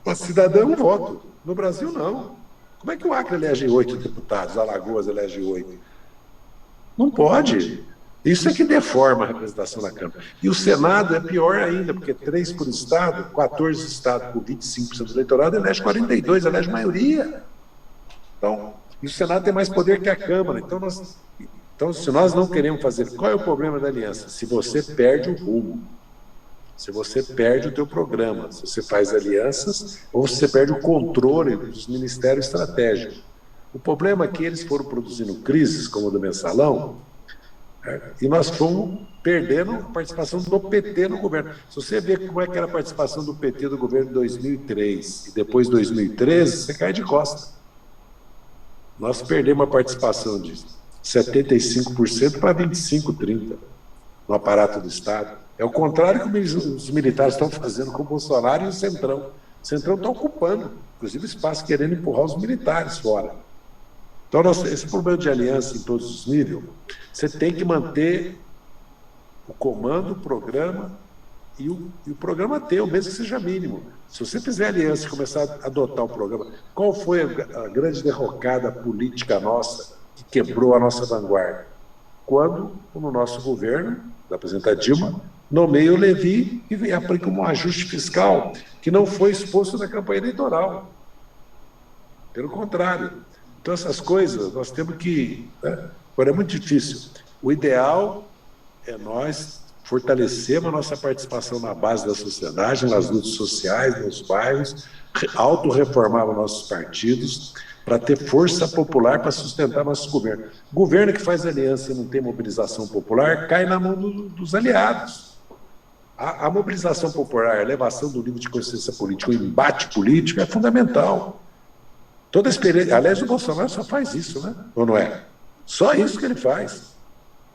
uma cidadã, um voto. No Brasil, não. Como é que o Acre elege 8 deputados, Alagoas elege 8? Não pode. Isso é que deforma a representação da Câmara. E o Senado é pior ainda, porque 3 por estado, 14 estados com 25% do eleitorado, elege 42, elege maioria. Então, e o Senado tem mais poder que a Câmara. Então, se nós não queremos fazer... Qual é o problema da aliança? Se você perde o rumo, se você perde o teu programa, se você faz alianças, ou se você perde o controle dos ministérios estratégicos. O problema é que eles foram produzindo crises, como o do Mensalão, e nós fomos perdendo a participação do PT no governo. Se você ver como é que era a participação do PT do governo em 2003 e depois 2013, você cai de costa. Nós perdemos a participação de 75% para 25%, 30% no aparato do Estado. É o contrário que os militares estão fazendo com o Bolsonaro e o Centrão. O Centrão está ocupando, inclusive, o espaço, querendo empurrar os militares fora. Então, esse problema de aliança em todos os níveis, você tem que manter o comando, o programa, e o programa teu, mesmo que seja mínimo. Se você fizer aliança e começar a adotar o programa, qual foi a grande derrocada política nossa que quebrou a nossa vanguarda? Quando, no nosso governo, da presidenta Dilma, nomeia o Levi e aplica um ajuste fiscal que não foi exposto na campanha eleitoral. Pelo contrário. Então, essas coisas, nós temos que... Agora, é muito difícil. O ideal é nós fortalecermos a nossa participação na base da sociedade, nas lutas sociais, nos bairros, autorreformar os nossos partidos, para ter força popular para sustentar nosso governo. Governo que faz aliança e não tem mobilização popular, cai na mão dos aliados. A mobilização popular, a elevação do nível de consciência política, o embate político é fundamental. Toda a experiência... Aliás, o Bolsonaro só faz isso, né? Ou não é? Só isso que ele faz.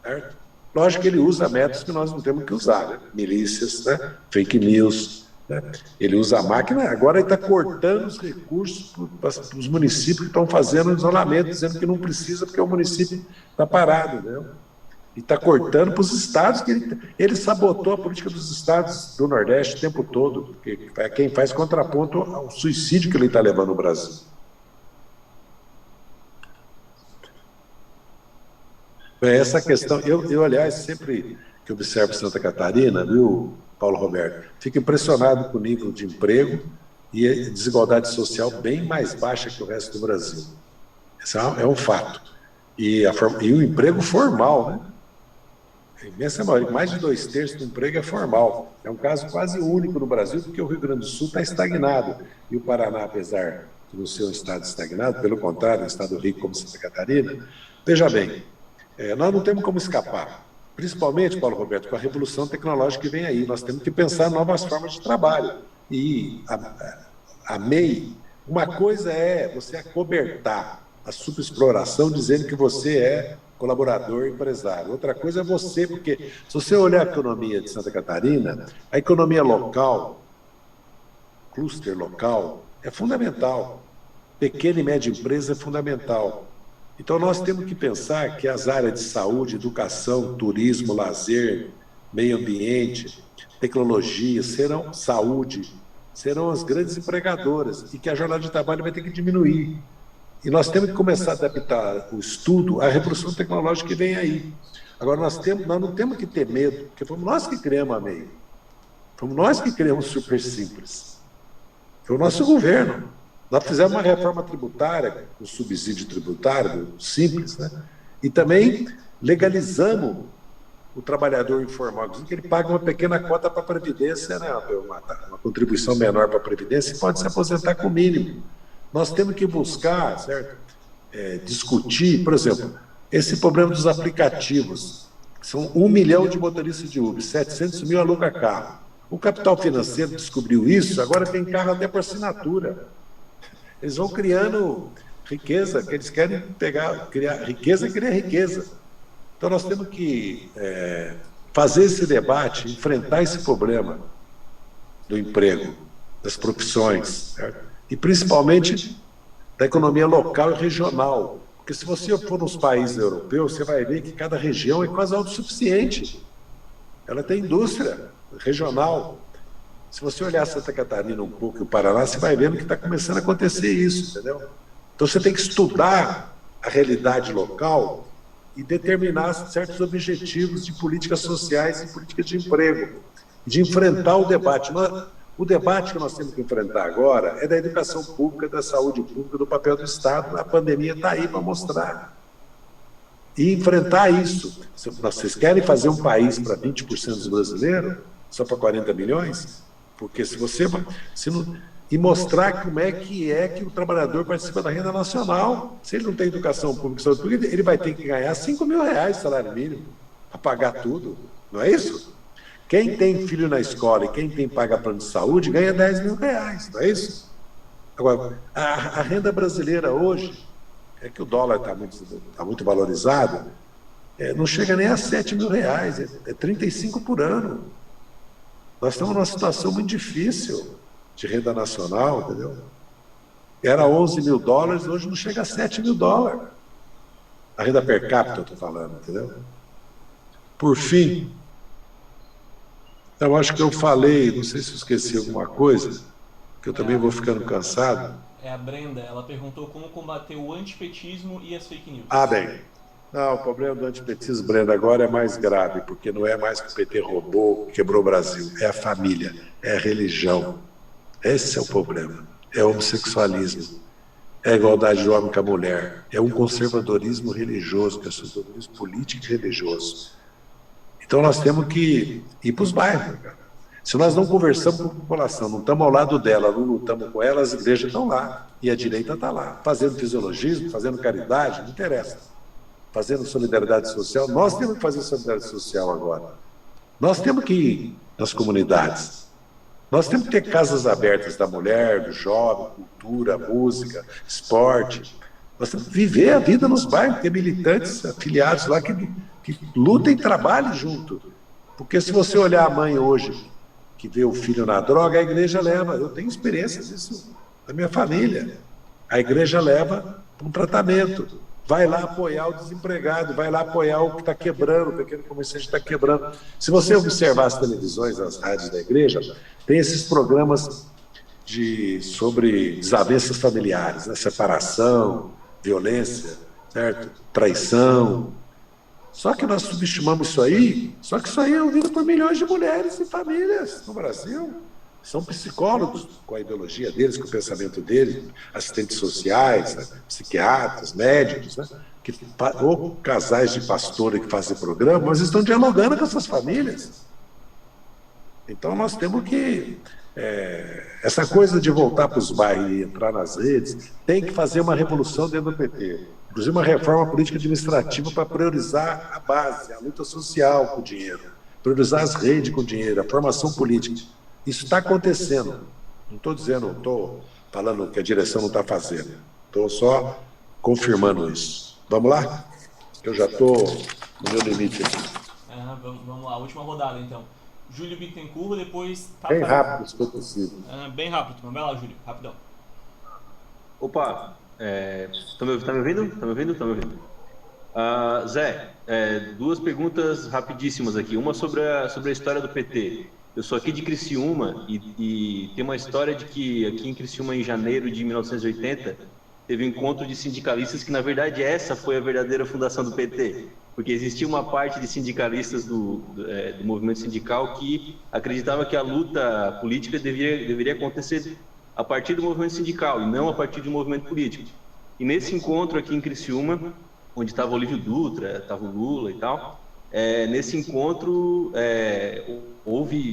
Certo? Lógico que ele usa métodos que nós não temos que usar, né? Milícias, né? Fake news, né? Ele usa a máquina, agora ele está cortando os recursos para os municípios que estão fazendo isolamento, dizendo que não precisa porque o município está parado, né? E está cortando para os estados, que ele sabotou a política dos estados do Nordeste o tempo todo, porque é quem faz contraponto ao suicídio que ele está levando no Brasil. Essa questão, eu aliás, sempre que observo Santa Catarina, viu, Paulo Roberto, fico impressionado com o nível de emprego e a desigualdade social bem mais baixa que o resto do Brasil. Isso é um fato. E o emprego formal, né? A imensa maioria, mais de 2/3 do emprego é formal. É um caso quase único no Brasil, porque o Rio Grande do Sul está estagnado. E o Paraná, apesar de não ser um estado estagnado, pelo contrário, é um estado rico como Santa Catarina. Veja bem, nós não temos como escapar, principalmente, Paulo Roberto, com a revolução tecnológica que vem aí. Nós temos que pensar em novas formas de trabalho. E a MEI, uma coisa é você acobertar a subexploração dizendo que você é colaborador empresário. Outra coisa é você, porque se você olhar a economia de Santa Catarina, a economia local, cluster local, é fundamental. Pequena e média empresa é fundamental. Então, nós temos que pensar que as áreas de saúde, educação, turismo, lazer, meio ambiente, tecnologia, serão as grandes empregadoras e que a jornada de trabalho vai ter que diminuir. E nós temos que começar a adaptar o estudo à revolução tecnológica que vem aí. Agora, nós não temos que ter medo, porque fomos nós que criamos a MEI. Fomos nós que criamos o Super Simples. Foi o nosso governo. Nós fizemos uma reforma tributária, o subsídio tributário, simples, né? E também legalizamos o trabalhador informal, que ele paga uma pequena cota para a Previdência, né? Uma contribuição menor para a Previdência, e pode se aposentar com o mínimo. Nós temos que buscar, certo? Discutir, por exemplo, esse problema dos aplicativos. São 1 milhão de motoristas de Uber, 700 mil aluga carro. O capital financeiro descobriu isso, agora tem carro até por assinatura. Eles vão criando riqueza, que eles querem criar riqueza e criar riqueza. Então, nós temos que fazer esse debate, enfrentar esse problema do emprego, das profissões, certo? E principalmente da economia local e regional. Porque se você for nos países europeus, você vai ver que cada região é quase autossuficiente. Ela tem indústria regional. Se você olhar Santa Catarina um pouco e o Paraná, você vai vendo que está começando a acontecer isso, entendeu? Então você tem que estudar a realidade local e determinar certos objetivos de políticas sociais e políticas de emprego, de enfrentar o debate. O debate que nós temos que enfrentar agora é da educação pública, da saúde pública, do papel do Estado. A pandemia está aí para mostrar. E enfrentar isso. Vocês querem fazer um país para 20% dos brasileiros? Só para 40 milhões? Porque se não, e mostrar como é que o trabalhador participa da renda nacional. Se ele não tem educação pública e saúde pública, ele vai ter que ganhar R$5.000 de salário mínimo para pagar tudo. Não é isso? Quem tem filho na escola e quem tem paga plano de saúde ganha R$10.000, não é isso? Agora, a renda brasileira hoje, é que o dólar está muito valorizado, não chega nem a R$7.000, é 35 por ano. Nós estamos numa situação muito difícil de renda nacional, entendeu? Era $11.000, hoje não chega a $7.000. A renda per capita, eu estou falando, entendeu? Por fim, eu acho que eu falei, não sei se eu esqueci alguma coisa, que eu também vou ficando cansado. É a Brenda, ela perguntou como combater o antipetismo e as fake news. Ah, bem. Não, o problema do antipetismo, Brenda, agora é mais grave, porque não é mais que o PT roubou, quebrou o Brasil, é a família, é a religião. Esse é o problema. É o homossexualismo, é a igualdade do homem com a mulher, é um conservadorismo religioso, que é o conservadorismo político e religioso. Então nós temos que ir para os bairros, cara. Se nós não conversamos com a população, não estamos ao lado dela, não lutamos com ela, as igrejas estão lá, e a direita está lá, fazendo fisiologismo, fazendo caridade, não interessa. Fazendo solidariedade social, nós temos que fazer solidariedade social agora. Nós temos que ir nas comunidades. Nós temos que ter casas abertas da mulher, do jovem, cultura, música, esporte. Nós temos que viver a vida nos bairros, ter militantes afiliados lá que lutem e trabalhem junto. Porque se você olhar a mãe hoje, que vê o filho na droga, a igreja leva. Eu tenho experiência disso da minha família. A igreja leva para um tratamento. Vai lá apoiar o desempregado, vai lá apoiar o que está quebrando, o pequeno comerciante está quebrando. Se você observar as televisões, as rádios da igreja, tem esses programas sobre desavenças familiares, né? Separação, violência, certo? Traição. Só que nós subestimamos isso aí, só que isso aí é ouvido por milhões de mulheres e famílias no Brasil. São psicólogos com a ideologia deles, com o pensamento deles, assistentes sociais, né? Psiquiatras, médicos, né? Ou casais de pastor que fazem programa, mas estão dialogando com essas famílias. Então nós temos que... essa coisa de voltar para os bairros e entrar nas redes, tem que fazer uma revolução dentro do PT. Inclusive uma reforma política administrativa para priorizar a base, a luta social com o dinheiro, priorizar as redes com o dinheiro, a formação política. Isso está acontecendo. Não estou dizendo, não estou falando que a direção não está fazendo. Estou só confirmando isso. Vamos lá? Eu já estou no meu limite aqui. Vamos lá, última rodada então. Júlio Bittencourt, depois... Bem rápido, se for possível. Bem rápido, vai lá, Júlio, rapidão. Opa, tá me ouvindo? Tá me ouvindo? Zé, duas perguntas rapidíssimas aqui. Uma sobre a história do PT. Eu sou aqui de Criciúma e tem uma história de que aqui em Criciúma, em janeiro de 1980, teve um encontro de sindicalistas que, na verdade, essa foi a verdadeira fundação do PT. Porque existia uma parte de sindicalistas do movimento sindical que acreditava que a luta política deveria acontecer a partir do movimento sindical e não a partir do movimento político. E nesse encontro aqui em Criciúma, onde estava o Olívio Dutra, estava o Lula e tal, nesse encontro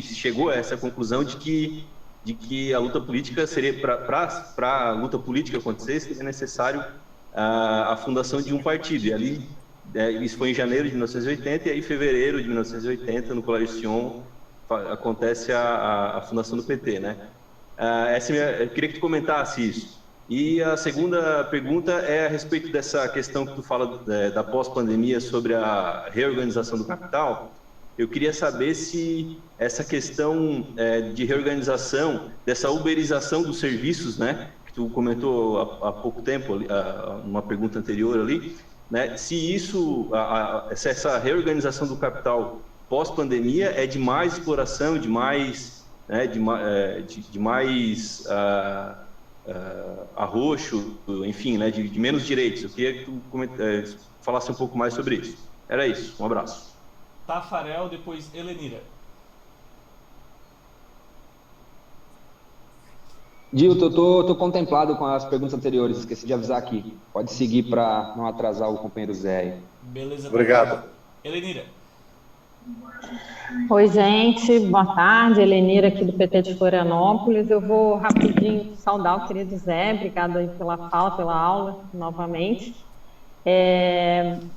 chegou a essa conclusão de que a luta política seria, para a luta política acontecer, seria necessário a fundação de um partido. E ali, isso foi em janeiro de 1980, e aí em fevereiro de 1980, no Colégio Sion, acontece a fundação do PT, né? Eu queria que tu comentasse isso. E a segunda pergunta é a respeito dessa questão que tu fala da pós-pandemia sobre a reorganização do capital. Eu queria saber se essa questão de reorganização, dessa uberização dos serviços, né, que tu comentou há pouco tempo, numa pergunta anterior ali, né, se essa reorganização do capital pós-pandemia é de mais exploração, de mais né, de mais arroxo, enfim, né, de menos direitos. Eu queria que tu falasse um pouco mais sobre isso. Era isso, um abraço. Tafarel, depois Helenira. Dilton, eu tô contemplado com as perguntas anteriores, esqueci de avisar aqui. Pode seguir para não atrasar o companheiro Zé aí. Beleza. Obrigado. Helenira. Oi, gente, boa tarde. Helenira aqui do PT de Florianópolis. Eu vou rapidinho saudar o querido Zé, obrigado aí pela fala, pela aula, novamente.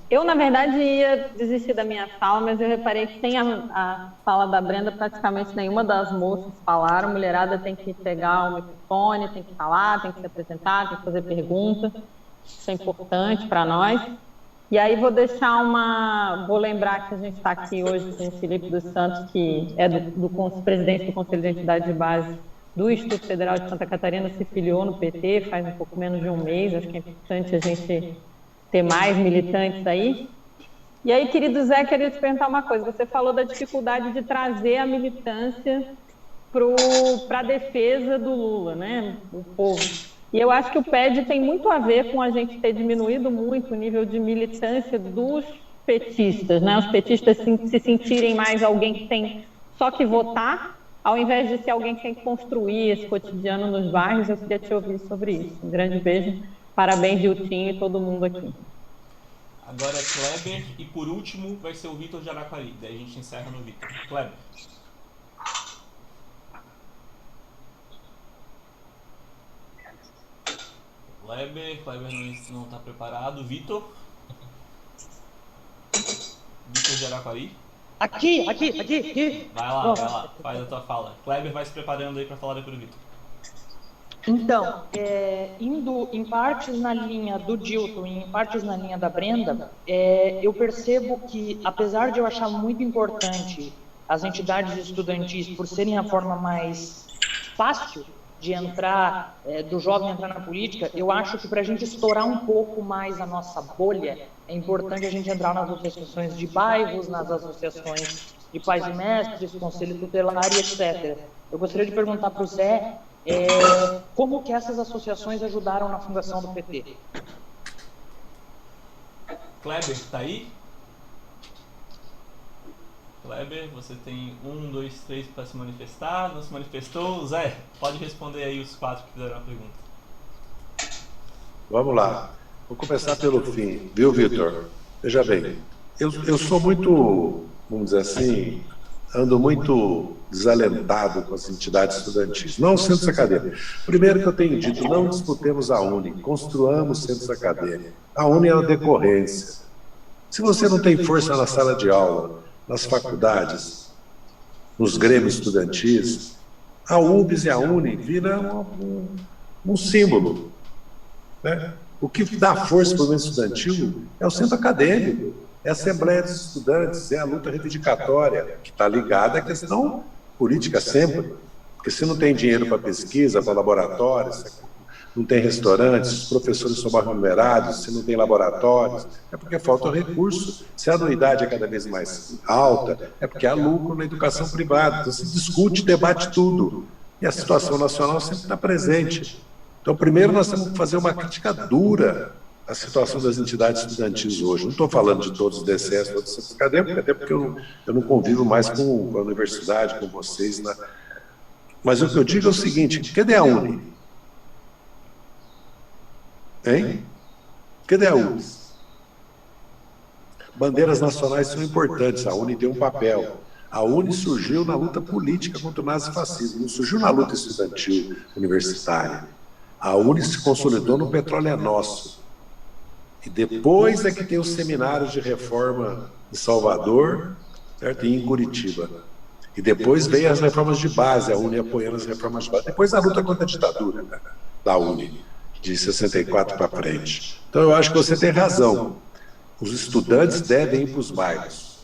Eu, na verdade, ia desistir da minha fala, mas eu reparei que sem a fala da Brenda, praticamente nenhuma das moças falaram. A mulherada tem que pegar o microfone, tem que falar, tem que se apresentar, tem que fazer pergunta. Isso é importante para nós. E aí vou lembrar que a gente está aqui hoje com o Felipe dos Santos, que é do presidente do Conselho de Entidade de Base do Instituto Federal de Santa Catarina, se filiou no PT faz um pouco menos de um mês. Acho que é importante a gente ter mais militantes aí. E aí, querido Zé, queria te perguntar uma coisa. Você falou da dificuldade de trazer a militância para a defesa do Lula, né, do povo. E eu acho que o PED tem muito a ver com a gente ter diminuído muito o nível de militância dos petistas, né? Os petistas se sentirem mais alguém que tem só que votar, ao invés de ser alguém que tem que construir esse cotidiano nos bairros. Eu queria te ouvir sobre isso. Um grande beijo. Parabéns, Diltinho e todo mundo aqui. Agora é Kleber e por último vai ser o Vitor de Araquari. Daí a gente encerra no Vitor. Kleber. Kleber não está preparado. Vitor de Araquari. Aqui. Vai lá, faz a tua fala. Kleber vai se preparando aí para falar depois do Vitor. Então, indo em partes na linha do Dilton e em partes na linha da Brenda, eu percebo que, apesar de eu achar muito importante as entidades estudantis por serem a forma mais fácil de entrar, do jovem entrar na política, eu acho que para a gente estourar um pouco mais a nossa bolha, é importante a gente entrar nas associações de bairros, nas associações de pais e mestres, conselho tutelar e etc. Eu gostaria de perguntar para o Zé como que essas associações ajudaram na fundação do PT. Kleber, está aí? Kleber, você tem 1, 2, 3 para se manifestar. Não se manifestou? Zé, pode responder aí os 4 que fizeram a pergunta. Vamos lá. Vou começar pelo fim, viu, Vitor? Veja bem, eu sou muito, vamos dizer assim, ando muito desalentado com as entidades estudantis, não os centros acadêmicos. Primeiro que eu tenho dito, não disputemos a Uni, construamos centros acadêmicos. A Uni é uma decorrência. Se você não tem força na sala de aula, nas faculdades, nos grêmios estudantis, a UBS e a Uni viram um símbolo, né? O que dá força para o movimento estudantil é o centro acadêmico, é a Assembleia dos Estudantes, é a luta reivindicatória, que está ligada à questão política sempre, porque se não tem dinheiro para pesquisa, para laboratórios, não tem restaurantes, os professores são mal remunerados, se não tem laboratórios, é porque falta recurso. Se a anuidade é cada vez mais alta, é porque há lucro na educação privada. Então se discute, debate tudo. E a situação nacional sempre está presente. Então, primeiro, nós temos que fazer uma crítica dura à situação das entidades estudantis hoje. Não estou falando de todos os DCS, todos os centros acadêmicos, até porque eu não convivo mais com a universidade, com vocês. Né? Mas o que eu digo é o seguinte, cadê a Uni? Hein? Cadê a UBS? Bandeiras nacionais são importantes, a Uni tem um papel. A Uni surgiu na luta política contra o nazifascismo, não surgiu na luta estudantil universitária. A Uni se consolidou no Petróleo é Nosso. E depois é que tem os seminários de reforma em Salvador, certo? E em Curitiba. E depois veio as reformas de base, a Uni apoiando as reformas de base. Depois a luta contra a ditadura, né, da Uni, de 64 para frente. Então eu acho que você tem razão. Os estudantes devem ir para os bairros.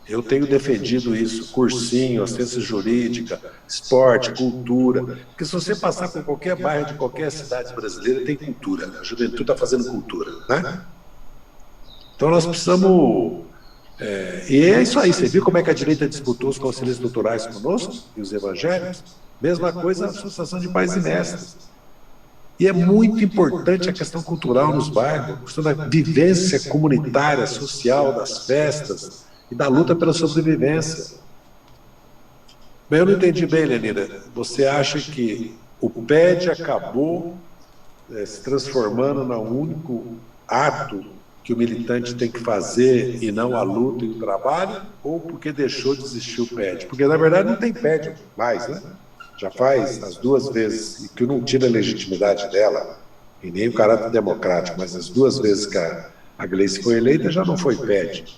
Eu tenho defendido isso, cursinho, assistência jurídica, esporte, cultura. Porque se você passar por qualquer bairro de qualquer cidade brasileira, tem cultura. A juventude está fazendo cultura, né? Então nós precisamos E é isso aí, você viu como é que a direita disputou os conselhos doutorais conosco e os evangélicos? Mesma coisa a Associação de Pais e Mestres. E é muito importante a questão cultural nos bairros, a questão da vivência comunitária, social, das festas e da luta pela sobrevivência. Bem, eu não entendi bem, Lenira. Você acha que o PED acabou se transformando num único ato que o militante tem que fazer e não a luta e o trabalho, ou porque deixou de existir o PED? Porque, na verdade, não tem PED mais, né? Já faz as 2 vezes, e que não tira a legitimidade dela, e nem o caráter democrático, mas as 2 vezes que a Gleice foi eleita, já não foi PED.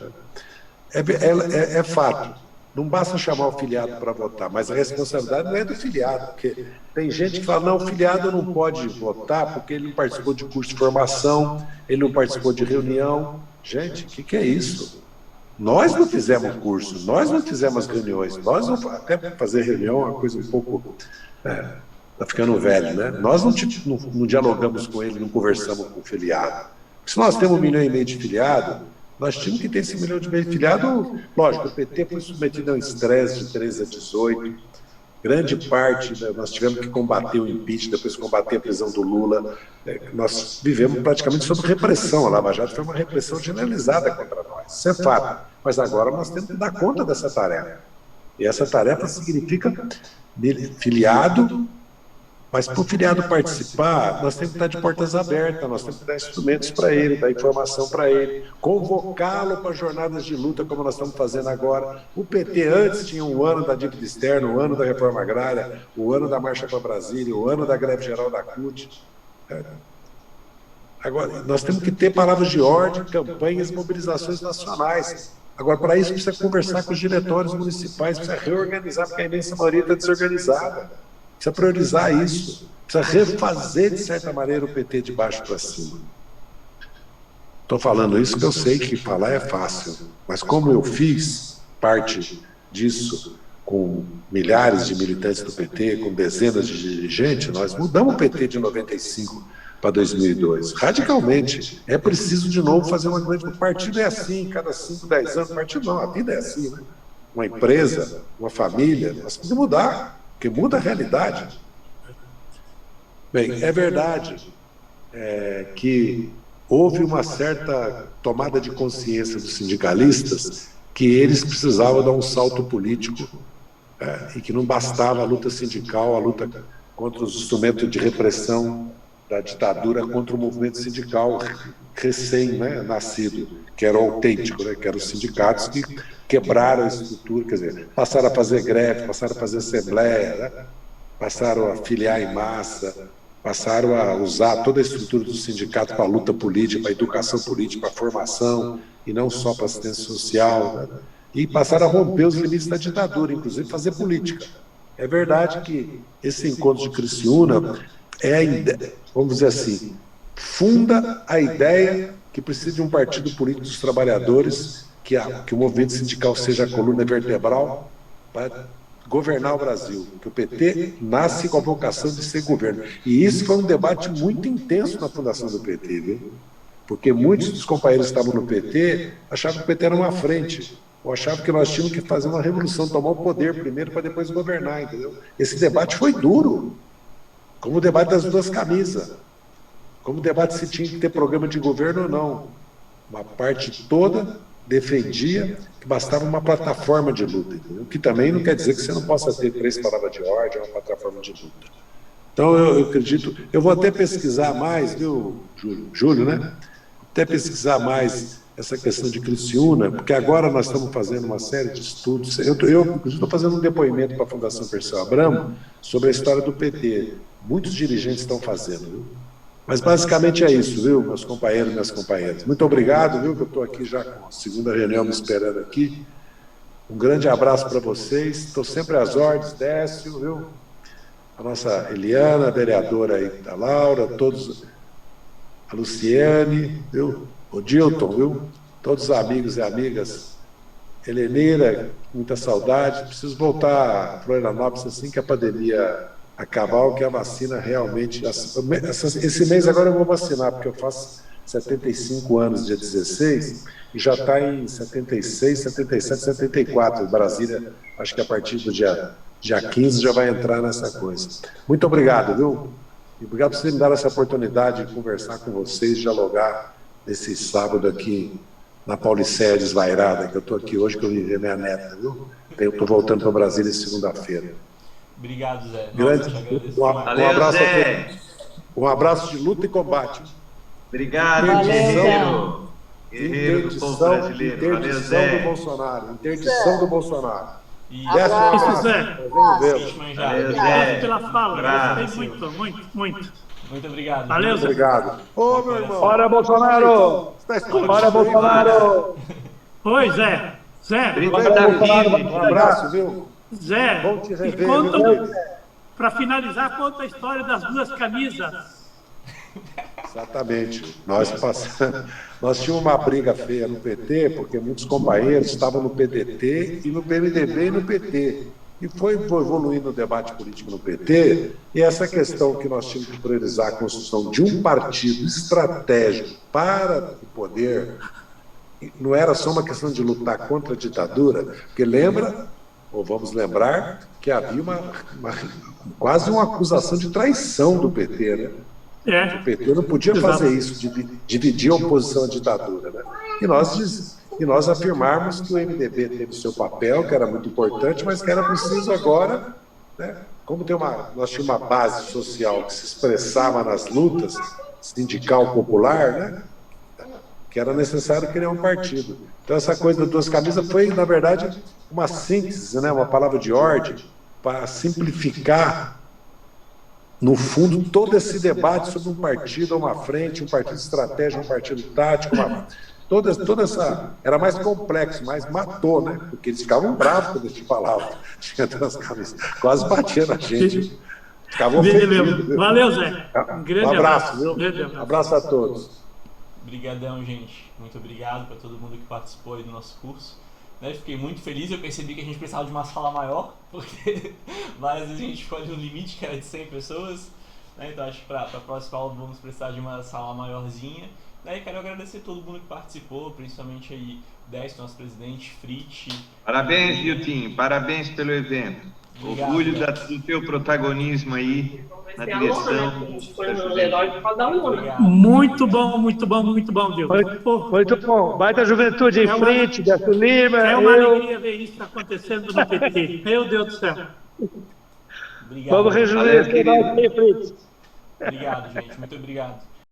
É fato. Não basta chamar o filiado para votar, mas a responsabilidade não é do filiado, porque tem gente que fala, não, o filiado não pode votar porque ele não participou de curso de formação, ele não participou de reunião. Gente, o que é isso? Nós não fizemos curso, nós não fizemos reuniões, nós não, até fazer reunião é uma coisa um pouco... Está ficando velho, né? Nós não dialogamos com ele, não conversamos com o filiado. Se nós temos 1,5 milhão de filiados, nós tínhamos que ter esse 1,5 milhão de filiados. Lógico, o PT foi submetido a um estresse de 13 a 18. Grande parte, nós tivemos que combater o impeachment, depois combater a prisão do Lula. Nós vivemos praticamente sob repressão. A Lava Jato foi uma repressão generalizada contra nós. Isso é fato. Mas agora nós temos que dar conta dessa tarefa. E essa tarefa significa filiado. Mas para o filiado participar, nós temos que estar de portas abertas, nós temos que dar instrumentos para ele, dar informação para ele, convocá-lo para jornadas de luta, como nós estamos fazendo agora. O PT antes tinha o ano da dívida externa, o ano da reforma agrária, o ano da Marcha para Brasília, o ano da greve geral da CUT. Agora, nós temos que ter palavras de ordem, campanhas, mobilizações nacionais. Agora, para isso, precisa conversar com os diretórios municipais, precisa reorganizar, porque a imensa maioria está desorganizada. Precisa priorizar isso, precisa refazer, de certa maneira, o PT de baixo para cima. Estou falando isso porque eu sei que falar é fácil, mas como eu fiz parte disso com milhares de militantes do PT, com dezenas de dirigentes, nós mudamos o PT de 95 para 2002, radicalmente. É preciso, de novo, fazer uma grande... O partido é assim, cada 5, 10 anos, o partido não, a vida é assim, né? Uma empresa, uma família, nós temos que mudar. Porque muda a realidade. Bem, é verdade que houve uma certa tomada de consciência dos sindicalistas que eles precisavam dar um salto político e que não bastava a luta sindical, a luta contra os instrumentos de repressão da ditadura, contra o movimento sindical recém-nascido, que era o autêntico, que eram os sindicatos que quebraram a estrutura, quer dizer, passaram a fazer greve, passaram a fazer assembleia, passaram a filiar em massa, passaram a usar toda a estrutura do sindicato para a luta política, para a educação política, para a formação, e não só para a assistência social, e passaram a romper os limites da ditadura, inclusive fazer política. É verdade que esse encontro de Criciúma vamos dizer assim, funda a ideia que precisa de um partido político dos trabalhadores, que o movimento sindical seja a coluna vertebral para governar o Brasil, que o PT nasce com a vocação de ser governo. E isso foi um debate muito intenso na fundação do PT, viu? Porque muitos dos companheiros que estavam no PT achavam que o PT era uma frente, ou achavam que nós tínhamos que fazer uma revolução, tomar o poder primeiro para depois governar, entendeu? Esse debate foi duro, como o debate das 2 camisas, como o debate se tinha que ter programa de governo ou não. Uma parte toda defendia que bastava uma plataforma de luta, entendeu? Que também não quer dizer que você não possa ter 3 palavras de ordem, uma plataforma de luta. Então, eu acredito... Eu vou até pesquisar mais, viu, Júlio, né? Até pesquisar mais essa questão de Criciúma, porque agora nós estamos fazendo uma série de estudos. Eu inclusive, estou fazendo um depoimento para a Fundação Perseu Abramo sobre a história do PT. Muitos dirigentes estão fazendo, viu? Mas basicamente é isso, viu, meus companheiros e minhas companheiras. Muito obrigado, viu, que eu estou aqui já com a segunda reunião me esperando aqui. Um grande abraço para vocês. Estou sempre às ordens, Décio, viu? A nossa Eliana, a vereadora aí da Laura, todos, a Luciane, viu? O Dilton, viu? Todos os amigos e amigas. Helenira, muita saudade. Preciso voltar a Florianópolis assim que a pandemia acabar, que a vacina realmente... Esse mês agora eu vou vacinar, porque eu faço 75 anos, dia 16, e já está em 76, 77, 74. Brasília, acho que a partir do dia 15 já vai entrar nessa coisa. Muito obrigado, viu? E obrigado por vocês me dar essa oportunidade de conversar com vocês, dialogar nesse sábado aqui na Paulicéia desvairada, que eu estou aqui hoje, que eu vim ver minha neta, viu? Eu estou voltando para Brasília segunda-feira. Obrigado, Zé. Grande, um abraço a todos. Um abraço de luta e combate. Obrigado, guerreiro. Guerreiro do povo brasileiro. Valeu, Zé. Do Bolsonaro. Interdição do Bolsonaro. Isso, Zé. Valeu, Zé. Pela fala. Gostei muito. Muito obrigado. Valeu, Zé. Obrigado. Ô, meu irmão. Fora Bolsonaro! Fora Bolsonaro! Oi, Zé. Zé. Um abraço, viu? Zé. Bom te rever, E conta, para finalizar, conta a história das duas camisas. Exatamente. Nós tínhamos uma briga feia no PT, porque muitos companheiros estavam no PDT e no PMDB e no PT. E foi evoluindo o debate político no PT, e essa questão que nós tínhamos que priorizar a construção de um partido estratégico para o poder, não era só uma questão de lutar contra a ditadura, porque lembra, ou vamos lembrar, que havia quase uma acusação de traição do PT, né? O PT não podia fazer isso, dividir a oposição à ditadura, né? E nós afirmarmos que o MDB teve o seu papel, que era muito importante, mas que era preciso agora, né? Como nós tínhamos uma base social que se expressava nas lutas, sindical popular, né? Que era necessário criar um partido. Então essa coisa das duas camisas foi, na verdade, uma síntese, né? Uma palavra de ordem para simplificar, no fundo, todo esse debate sobre um partido, uma frente, um partido estratégico, um partido tático, toda essa... Era mais complexo, mas matou, né? Porque eles ficavam bravos quando a gente falava. Tinha duas camisas. Quase batia na gente. Ficavam ofendidos. Valeu, Zé. Um grande abraço, viu? Abraço a todos. Obrigadão, gente. Muito obrigado para todo mundo que participou aí do nosso curso. Fiquei muito feliz, eu percebi que a gente precisava de uma sala maior, porque várias vezes a gente foi no limite, que era de 100 pessoas, né? Então acho que para a próxima aula vamos precisar de uma sala maiorzinha, né? E quero agradecer a todo mundo que participou, principalmente aí Décio, nosso presidente, Fritz. Parabéns, Viltinho, parabéns pelo evento. Obrigado, orgulho do teu protagonismo aí na direção. Muito bom, Deus. Muito bom. Baita juventude em frente, Décio Lima. É uma alegria ver isso acontecendo no PT. Meu Deus do céu. Obrigado. Vamos rejuvenescer. Obrigado, gente. Muito obrigado.